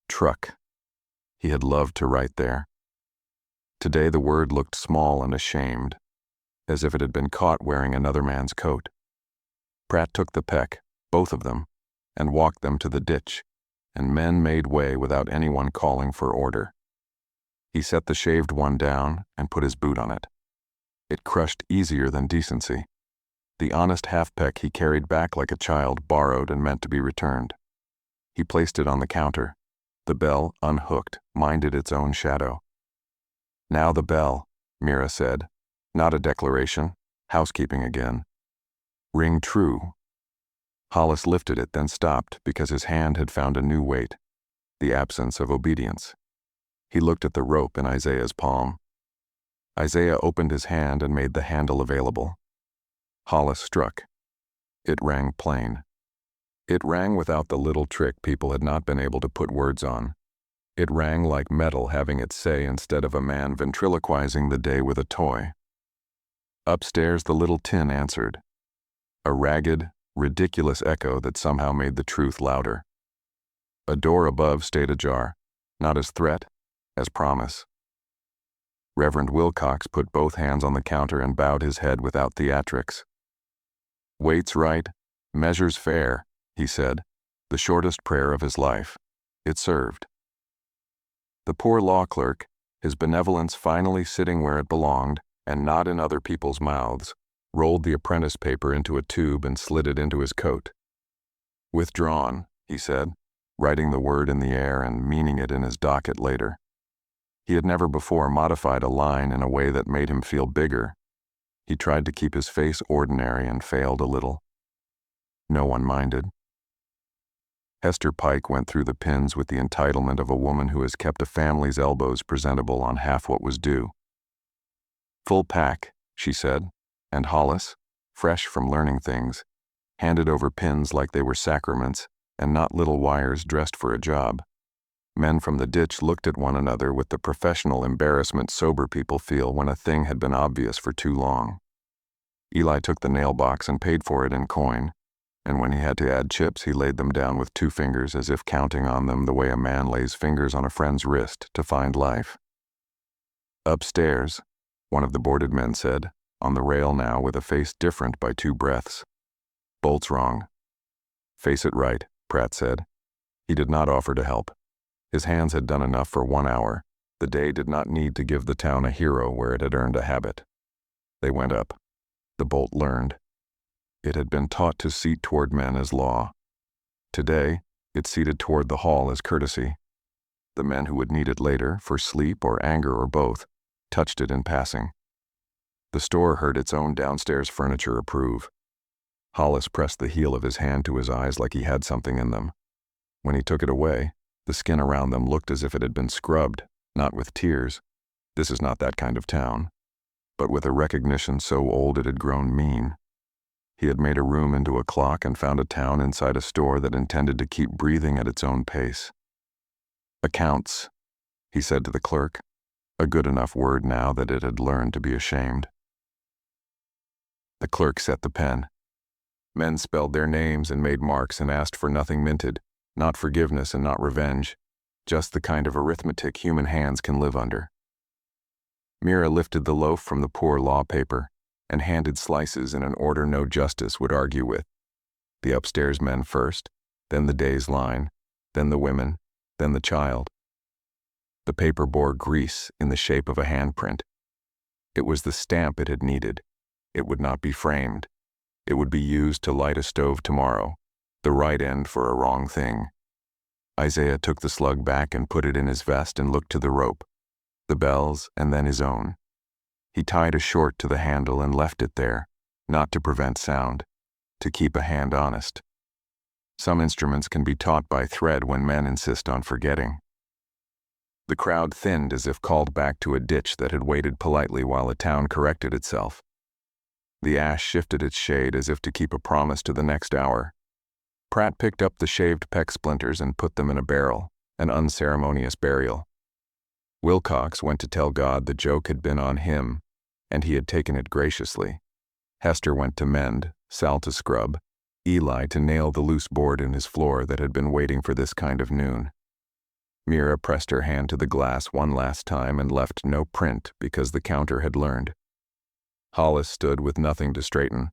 Truck. He had loved to write there. Today the word looked small and ashamed, as if it had been caught wearing another man's coat. Pratt took the peck, both of them, and walked them to the ditch, and men made way without anyone calling for order. He set the shaved one down and put his boot on it. It crushed easier than decency. The honest half-peck he carried back like a child borrowed and meant to be returned. He placed it on the counter. The bell, unhooked, minded its own shadow. Now the bell, Mira said. Not a declaration. Housekeeping again. Ring true. Hollis lifted it, then stopped because his hand had found a new weight, the absence of obedience. He looked at the rope in Isaiah's palm. Isaiah opened his hand and made the handle available. Hollis struck. It rang plain. It rang without the little trick people had not been able to put words on. It rang like metal having its say instead of a man ventriloquizing the day with a toy. Upstairs the little tin answered. A ragged, ridiculous echo that somehow made the truth louder. A door above stayed ajar, not as threat, as promise. Reverend Wilcox put both hands on the counter and bowed his head without theatrics. Waits right, measures fair, he said, the shortest prayer of his life. It served. The poor law clerk, his benevolence finally sitting where it belonged and not in other people's mouths, rolled the apprentice paper into a tube and slid it into his coat. Withdrawn, he said, writing the word in the air and meaning it in his docket later. He had never before modified a line in a way that made him feel bigger. He tried to keep his face ordinary and failed a little. No one minded. Hester Pike went through the pins with the entitlement of a woman who has kept a family's elbows presentable on half what was due. Full pack, she said, and Hollis, fresh from learning things, handed over pins like they were sacraments and not little wires dressed for a job. Men from the ditch looked at one another with the professional embarrassment sober people feel when a thing had been obvious for too long. Eli took the nail box and paid for it in coin, and when he had to add chips he laid them down with 2 fingers as if counting on them the way a man lays fingers on a friend's wrist to find life. Upstairs, one of the boarded men said, on the rail now with a face different by 2 breaths. Bolt's wrong. Face it right, Pratt said. He did not offer to help. His hands had done enough for 1 hour. The day did not need to give the town a hero where it had earned a habit. They went up. The bolt learned. It had been taught to seat toward men as law. Today, it seated toward the hall as courtesy. The men who would need it later, for sleep or anger or both, touched it in passing. The store heard its own downstairs furniture approve. Hollis pressed the heel of his hand to his eyes like he had something in them. When he took it away, the skin around them looked as if it had been scrubbed, not with tears. This is not that kind of town. But with a recognition so old it had grown mean. He had made a room into a clock and found a town inside a store that intended to keep breathing at its own pace. Accounts, he said to the clerk, a good enough word now that it had learned to be ashamed. The clerk set the pen. Men spelled their names and made marks and asked for nothing minted, not forgiveness and not revenge, just the kind of arithmetic human hands can live under. Mira lifted the loaf from the poor law paper and handed slices in an order no justice would argue with. The upstairs men first, then the day's line, then the women, then the child. The paper bore grease in the shape of a handprint. It was the stamp it had needed. It would not be framed. It would be used to light a stove tomorrow, the right end for a wrong thing. Isaiah took the slug back and put it in his vest and looked to the rope, the bells, and then his own. He tied a short to the handle and left it there, not to prevent sound, to keep a hand honest. Some instruments can be taught by thread when men insist on forgetting. The crowd thinned as if called back to a ditch that had waited politely while the town corrected itself. The ash shifted its shade as if to keep a promise to the next hour. Pratt picked up the shaved peck splinters and put them in a barrel, an unceremonious burial. Wilcox went to tell God the joke had been on him, and he had taken it graciously. Hester went to mend, Sal to scrub, Eli to nail the loose board in his floor that had been waiting for this kind of noon. Mira pressed her hand to the glass one last time and left no print because the counter had learned. Hollis stood with nothing to straighten.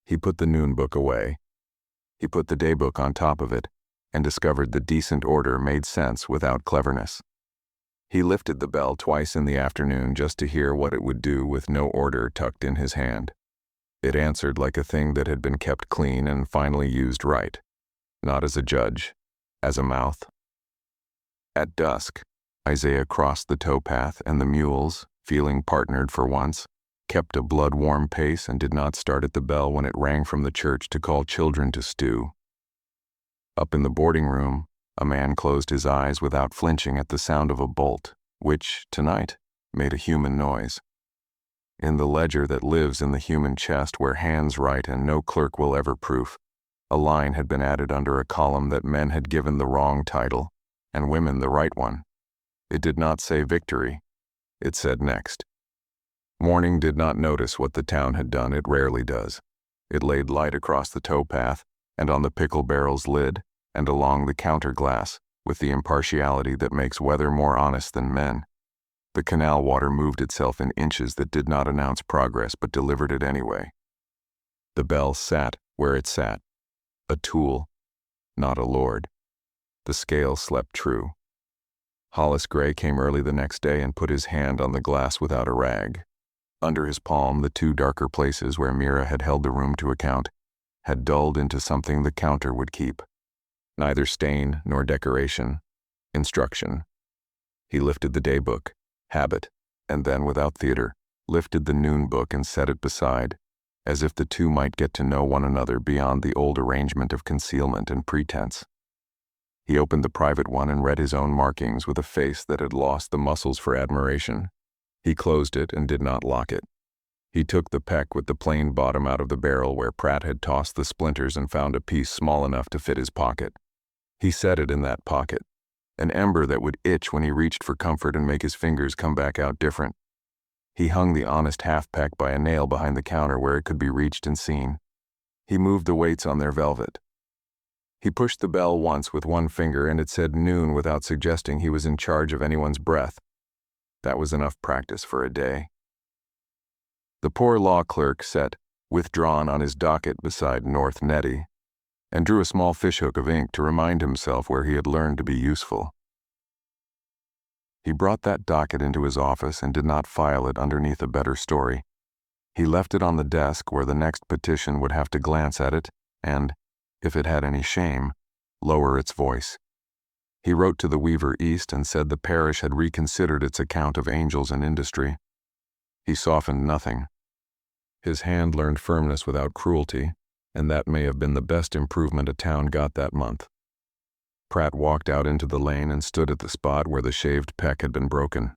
He put the noon book away. He put the day book on top of it and discovered the decent order made sense without cleverness. He lifted the bell twice in the afternoon just to hear what it would do with no order tucked in his hand. It answered like a thing that had been kept clean and finally used right, not as a judge, as a mouth. At dusk, Isaiah crossed the towpath, and the mules, feeling partnered for once, kept a blood-warm pace and did not start at the bell when it rang from the church to call children to stew. Up in the boarding room, a man closed his eyes without flinching at the sound of a bolt, which, tonight, made a human noise. In the ledger that lives in the human chest where hands write and no clerk will ever proof, a line had been added under a column that men had given the wrong title, and women the right one. It did not say victory. It said next. Morning did not notice what the town had done. It rarely does. It laid light across the towpath, and on the pickle barrel's lid, and along the counter glass, with the impartiality that makes weather more honest than men. The canal water moved itself in inches that did not announce progress but delivered it anyway. The bell sat where it sat, a tool, not a lord. The scale slept true. Hollis Gray came early the next day and put his hand on the glass without a rag. Under his palm, the two darker places where Mira had held the room to account had dulled into something the counter would keep. Neither stain nor decoration, instruction. He lifted the day book, habit, and then, without theater, lifted the noon book and set it beside, as if the two might get to know one another beyond the old arrangement of concealment and pretense. He opened the private one and read his own markings with a face that had lost the muscles for admiration. He closed it and did not lock it. He took the peck with the plain bottom out of the barrel where Pratt had tossed the splinters and found a piece small enough to fit his pocket. He set it in that pocket, an ember that would itch when he reached for comfort and make his fingers come back out different. He hung the honest half-peck by a nail behind the counter where it could be reached and seen. He moved the weights on their velvet. He pushed the bell once with one finger and it said noon without suggesting he was in charge of anyone's breath. That was enough practice for a day. The poor law clerk sat, withdrawn on his docket beside North Nettie, and drew a small fishhook of ink to remind himself where he had learned to be useful. He brought that docket into his office and did not file it underneath a better story. He left it on the desk where the next petition would have to glance at it and, if it had any shame, lower its voice. He wrote to the Weaver East and said the parish had reconsidered its account of angels and industry. He softened nothing. His hand learned firmness without cruelty, and that may have been the best improvement a town got that month. Pratt walked out into the lane and stood at the spot where the shaved peck had been broken.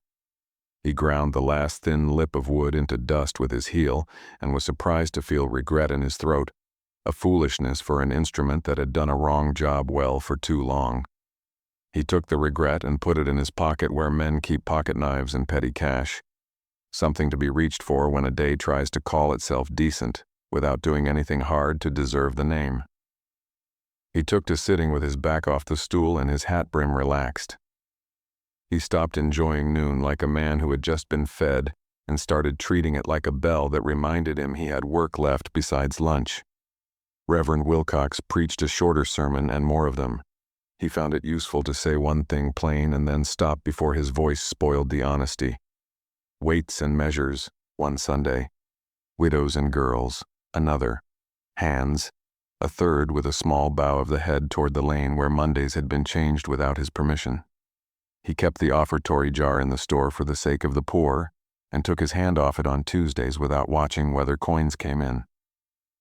He ground the last thin lip of wood into dust with his heel and was surprised to feel regret in his throat, a foolishness for an instrument that had done a wrong job well for too long. He took the regret and put it in his pocket where men keep pocket knives and petty cash, something to be reached for when a day tries to call itself decent without doing anything hard to deserve the name. He took to sitting with his back off the stool and his hat brim relaxed. He stopped enjoying noon like a man who had just been fed and started treating it like a bell that reminded him he had work left besides lunch. Reverend Wilcox preached a shorter sermon and more of them. He found it useful to say one thing plain and then stop before his voice spoiled the honesty. Weights and measures, one Sunday. Widows and girls, another. Hands, a third with a small bow of the head toward the lane where Mondays had been changed without his permission. He kept the offertory jar in the store for the sake of the poor and took his hand off it on Tuesdays without watching whether coins came in.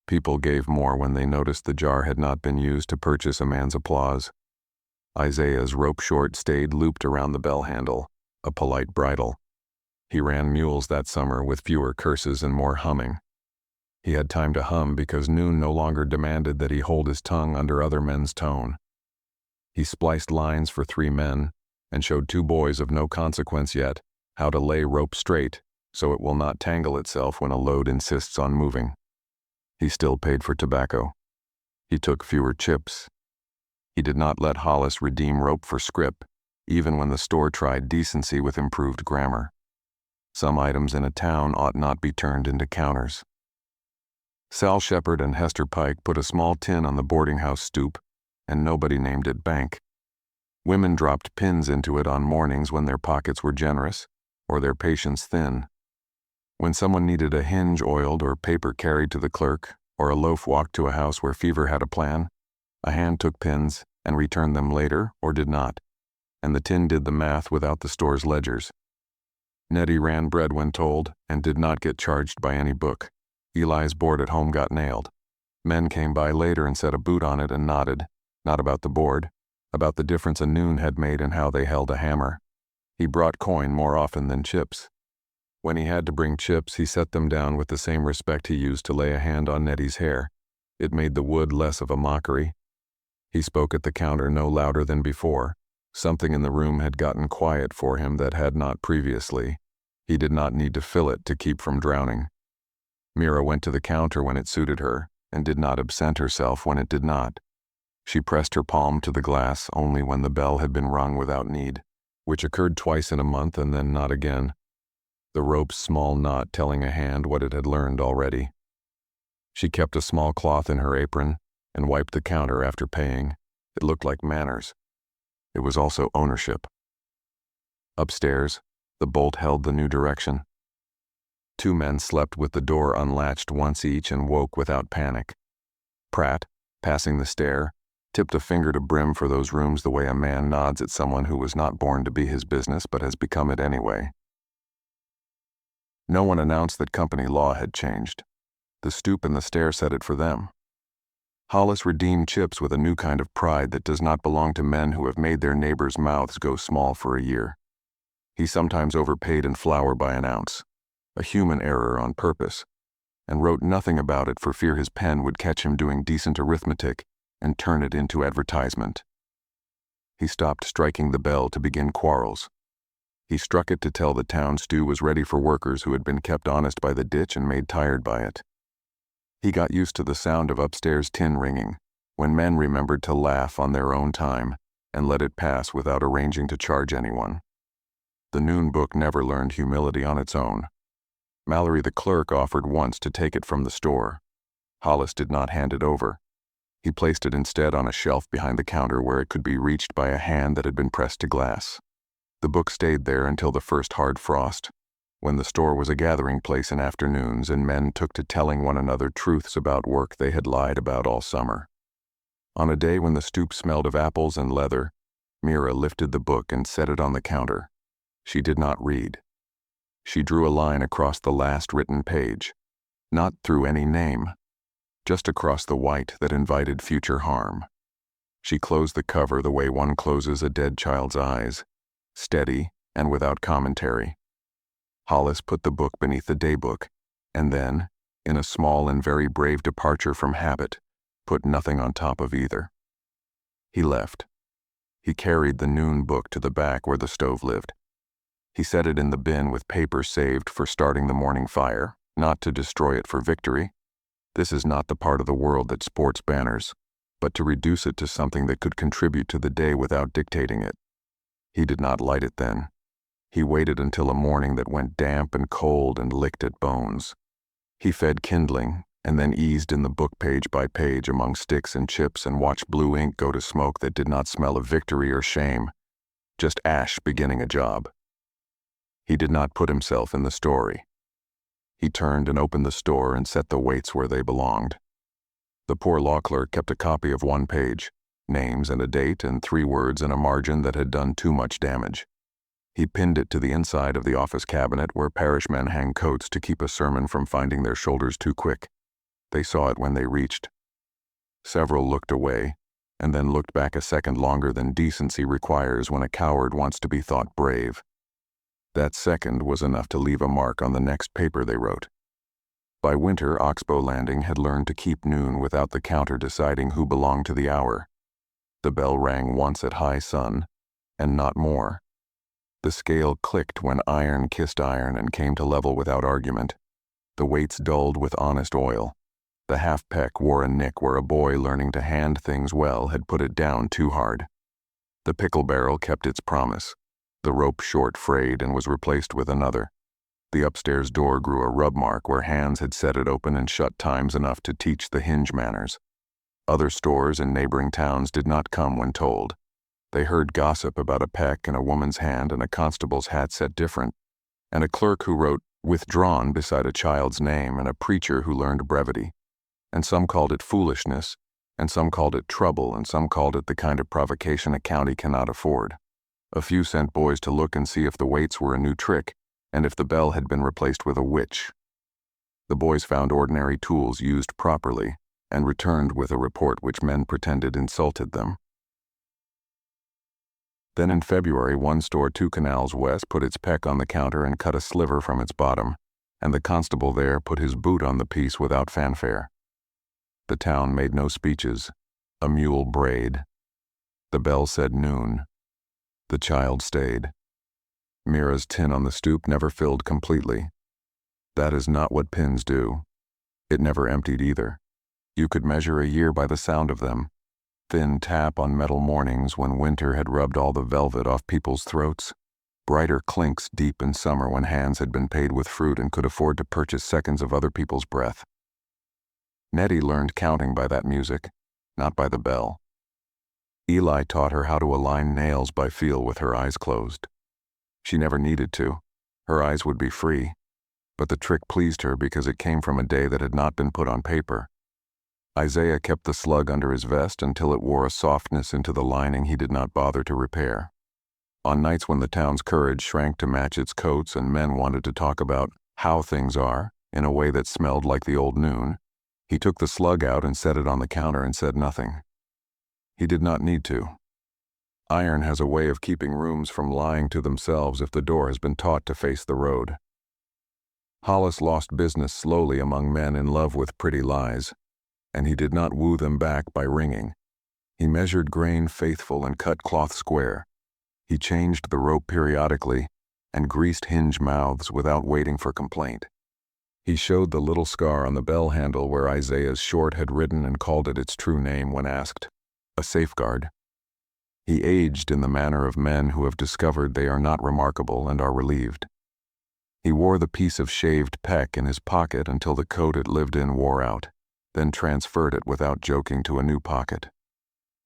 People gave more when they noticed the jar had not been used to purchase a man's applause. Isaiah's rope short stayed looped around the bell handle, a polite bridle. He ran mules that summer with fewer curses and more humming. He had time to hum because noon no longer demanded that he hold his tongue under other men's tone. He spliced lines for 3 men, and showed two boys of no consequence yet how to lay rope straight so it will not tangle itself when a load insists on moving. He still paid for tobacco. He took fewer chips. He did not let Hollis redeem rope for scrip, even when the store tried decency with improved grammar. Some items in a town ought not be turned into counters. Sal Shepard and Hester Pike put a small tin on the boarding house stoop, and nobody named it bank. Women dropped pins into it on mornings when their pockets were generous or their patience thin. When someone needed a hinge oiled or paper carried to the clerk, or a loaf walked to a house where Fever had a plan, a hand took pins and returned them later or did not, and the tin did the math without the store's ledgers. Nettie ran bread when told and did not get charged by any book. Eli's board at home got nailed. Men came by later and set a boot on it and nodded, not about the board, about the difference a noon had made in how they held a hammer. He brought coin more often than chips. When he had to bring chips, he set them down with the same respect he used to lay a hand on Nettie's hair. It made the wood less of a mockery. He spoke at the counter no louder than before. Something in the room had gotten quiet for him that had not previously. He did not need to fill it to keep from drowning. Mira went to the counter when it suited her, and did not absent herself when it did not. She pressed her palm to the glass only when the bell had been rung without need, which occurred twice in a month and then not again. The rope's small knot telling a hand what it had learned already. She kept a small cloth in her apron and wiped the counter after paying. It looked like manners. It was also ownership. Upstairs, the bolt held the new direction. Two men slept with the door unlatched once each and woke without panic. Pratt, passing the stair, tipped a finger to Brim for those rooms the way a man nods at someone who was not born to be his business but has become it anyway. No one announced that company law had changed. The stoop and the stair said it for them. Hollis redeemed chips with a new kind of pride that does not belong to men who have made their neighbors' mouths go small for a year. He sometimes overpaid in flour by an ounce, a human error on purpose, and wrote nothing about it for fear his pen would catch him doing decent arithmetic and turn it into advertisement. He stopped striking the bell to begin quarrels. He struck it to tell the town stew was ready for workers who had been kept honest by the ditch and made tired by it. He got used to the sound of upstairs tin ringing, when men remembered to laugh on their own time and let it pass without arranging to charge anyone. The noon book never learned humility on its own. Mallory the clerk offered once to take it from the store. Hollis did not hand it over. He placed it instead on a shelf behind the counter where it could be reached by a hand that had been pressed to glass. The book stayed there until the first hard frost, when the store was a gathering place in afternoons and men took to telling one another truths about work they had lied about all summer. On a day when the stoop smelled of apples and leather, Mira lifted the book and set it on the counter. She did not read. She drew a line across the last written page, not through any name, just across the white that invited future harm. She closed the cover the way one closes a dead child's eyes, steady and without commentary. Hollis put the book beneath the daybook, and then, in a small and very brave departure from habit, put nothing on top of either. He left. He carried the noon book to the back where the stove lived. He set it in the bin with paper saved for starting the morning fire, not to destroy it for victory. This is not the part of the world that sports banners, but to reduce it to something that could contribute to the day without dictating it. He did not light it then. He waited until a morning that went damp and cold and licked at bones. He fed kindling, and then eased in the book page by page among sticks and chips and watched blue ink go to smoke that did not smell of victory or shame, just ash beginning a job. He did not put himself in the story. He turned and opened the store and set the weights where they belonged. The poor law clerk kept a copy of one page, names and a date and 3 words in a margin that had done too much damage. He pinned it to the inside of the office cabinet where parishmen hang coats to keep a sermon from finding their shoulders too quick. They saw it when they reached. Several looked away, and then looked back a second longer than decency requires when a coward wants to be thought brave. That second was enough to leave a mark on the next paper they wrote. By winter, Oxbow Landing had learned to keep noon without the counter deciding who belonged to the hour. The bell rang once at high sun, and not more. The scale clicked when iron kissed iron and came to level without argument. The weights dulled with honest oil. The half-peck wore a nick where a boy learning to hand things well had put it down too hard. The pickle barrel kept its promise. The rope short frayed and was replaced with another. The upstairs door grew a rub mark where hands had set it open and shut times enough to teach the hinge manners. Other stores in neighboring towns did not come when told. They heard gossip about a peck in a woman's hand and a constable's hat set different, and a clerk who wrote "withdrawn" beside a child's name, and a preacher who learned brevity. And some called it foolishness, and some called it trouble, and some called it the kind of provocation a county cannot afford. A few sent boys to look and see if the weights were a new trick, and if the bell had been replaced with a witch. The boys found ordinary tools used properly, and returned with a report which men pretended insulted them. Then in February, one store 2 canals west put its peck on the counter and cut a sliver from its bottom, and the constable there put his boot on the piece without fanfare. The town made no speeches. A mule brayed. The bell said noon. The child stayed. Mira's tin on the stoop never filled completely. That is not what pins do. It never emptied either. You could measure a year by the sound of them. Thin tap on metal mornings when winter had rubbed all the velvet off people's throats. Brighter clinks deep in summer when hands had been paid with fruit and could afford to purchase seconds of other people's breath. Nettie learned counting by that music, not by the bell. Eli taught her how to align nails by feel with her eyes closed. She never needed to. Her eyes would be free. But the trick pleased her because it came from a day that had not been put on paper. Isaiah kept the slug under his vest until it wore a softness into the lining he did not bother to repair. On nights when the town's courage shrank to match its coats and men wanted to talk about how things are in a way that smelled like the old noon, he took the slug out and set it on the counter and said nothing. He did not need to. Iron has a way of keeping rooms from lying to themselves if the door has been taught to face the road. Hollis lost business slowly among men in love with pretty lies, and he did not woo them back by ringing. He measured grain faithful and cut cloth square. He changed the rope periodically and greased hinge mouths without waiting for complaint. He showed the little scar on the bell handle where Isaiah's short had ridden and called it its true name when asked, a safeguard. He aged in the manner of men who have discovered they are not remarkable and are relieved. He wore the piece of shaved peck in his pocket until the coat it lived in wore out, then transferred it without joking to a new pocket.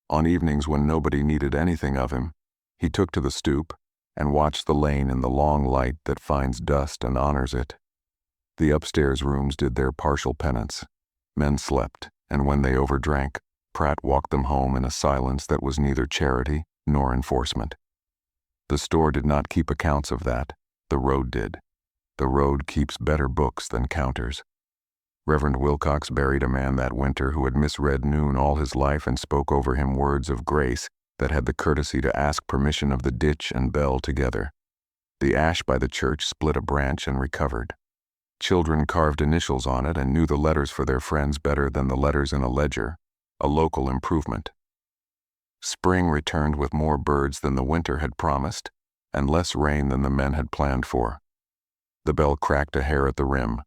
On evenings when nobody needed anything of him, he took to the stoop and watched the lane in the long light that finds dust and honors it. The upstairs rooms did their partial penance. Men slept, and when they overdrank, Pratt walked them home in a silence that was neither charity nor enforcement. The store did not keep accounts of that. The road did. The road keeps better books than counters. Reverend Wilcox buried a man that winter who had misread noon all his life and spoke over him words of grace that had the courtesy to ask permission of the ditch and bell together. The ash by the church split a branch and recovered. Children carved initials on it and knew the letters for their friends better than the letters in a ledger, a local improvement. Spring returned with more birds than the winter had promised, and less rain than the men had planned for. The bell cracked a hair at the rim.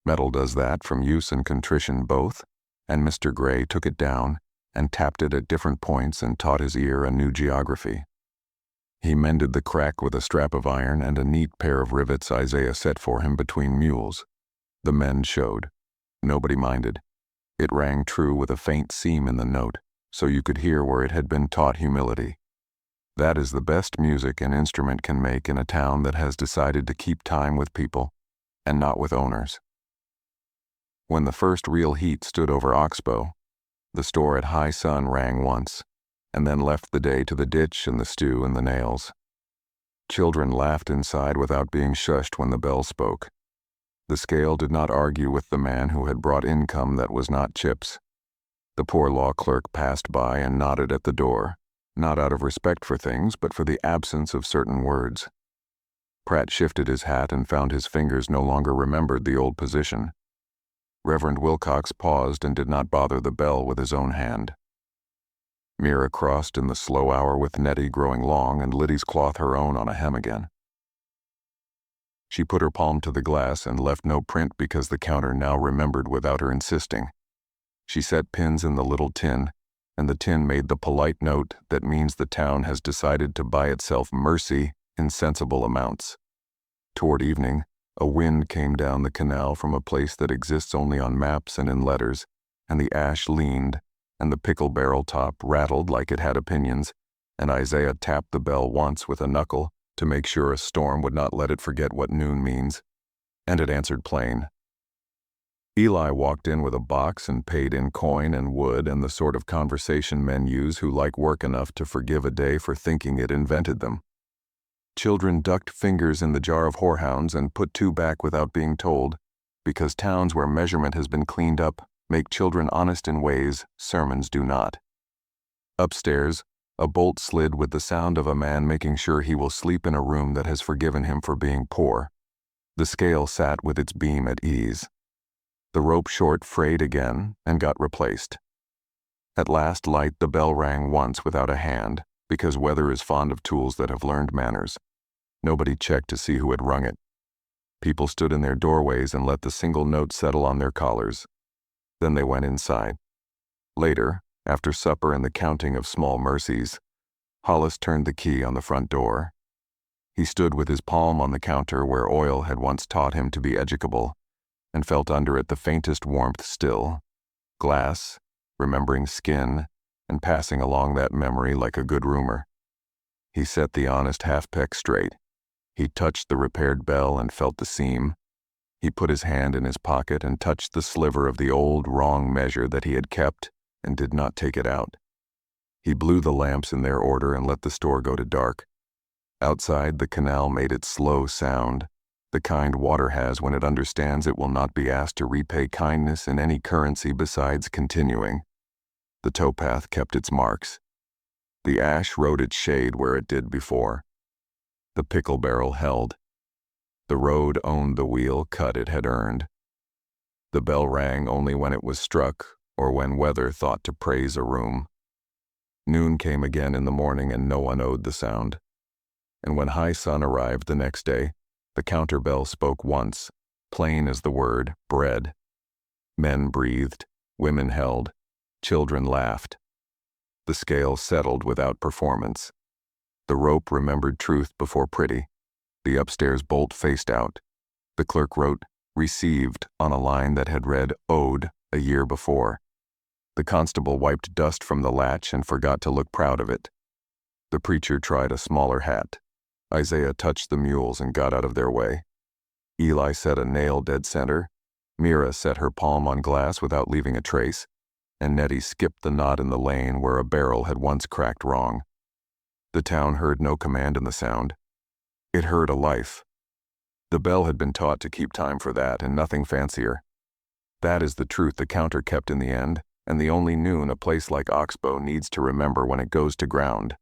Metal does that from use and contrition both, and Mr. Gray took it down and tapped it at different points and taught his ear a new geography. He mended the crack with a strap of iron and a neat pair of rivets Isaiah set for him between mules. The men showed. Nobody minded. It rang true with a faint seam in the note, so you could hear where it had been taught humility. That is the best music an instrument can make in a town that has decided to keep time with people, and not with owners. When the first real heat stood over Oxbow, the store at High Sun rang once, and then left the day to the ditch and the stew and the nails. Children laughed inside without being shushed when the bell spoke. The scale did not argue with the man who had brought income that was not chips. The poor law clerk passed by and nodded at the door, not out of respect for things, but for the absence of certain words. Pratt shifted his hat and found his fingers no longer remembered the old position. Reverend Wilcox paused and did not bother the bell with his own hand. Mira crossed in the slow hour with Nettie growing long and Liddy's cloth her own on a hem again. She put her palm to the glass and left no print because the counter now remembered without her insisting. She set pins in the little tin, and the tin made the polite note that means the town has decided to buy itself mercy in sensible amounts. Toward evening, a wind came down the canal from a place that exists only on maps and in letters, and the ash leaned, and the pickle barrel top rattled like it had opinions, and Isaiah tapped the bell once with a knuckle to make sure a storm would not let it forget what noon means, and it answered plain. Eli walked in with a box and paid in coin and wood and the sort of conversation men use who like work enough to forgive a day for thinking it invented them. Children ducked fingers in the jar of whorehounds and put two back without being told, because towns where measurement has been cleaned up make children honest in ways sermons do not. Upstairs, a bolt slid with the sound of a man making sure he will sleep in a room that has forgiven him for being poor. The scale sat with its beam at ease. The rope short frayed again and got replaced. At last light the bell rang once without a hand, because weather is fond of tools that have learned manners. Nobody checked to see who had rung it. People stood in their doorways and let the single note settle on their collars. Then they went inside. Later, after supper and the counting of small mercies, Hollis turned the key on the front door. He stood with his palm on the counter where oil had once taught him to be educable, and felt under it the faintest warmth still. Glass, remembering skin, and passing along that memory like a good rumor. He set the honest half-peck straight. He touched the repaired bell and felt the seam. He put his hand in his pocket and touched the sliver of the old wrong measure that he had kept and did not take it out. He blew the lamps in their order and let the store go to dark. Outside, the canal made its slow sound, the kind water has when it understands it will not be asked to repay kindness in any currency besides continuing. The towpath kept its marks. The ash wrote its shade where it did before. The pickle barrel held. The road owned the wheel cut it had earned. The bell rang only when it was struck or when weather thought to praise a room. Noon came again in the morning and no one owed the sound. And when high sun arrived the next day, the counter bell spoke once, plain as the word bread. Men breathed, women held, children laughed. The scale settled without performance. The rope remembered truth before pretty. The upstairs bolt faced out. The clerk wrote received on a line that had read owed a year before. The constable wiped dust from the latch and forgot to look proud of it. The preacher tried a smaller hat. Isaiah touched the mules and got out of their way. Eli set a nail dead center. Mira set her palm on glass without leaving a trace, and Nettie skipped the knot in the lane where a barrel had once cracked wrong. The town heard no command in the sound. It heard a life. The bell had been taught to keep time for that and nothing fancier. That is the truth the counter kept in the end, and the only noon a place like Oxbow needs to remember when it goes to ground.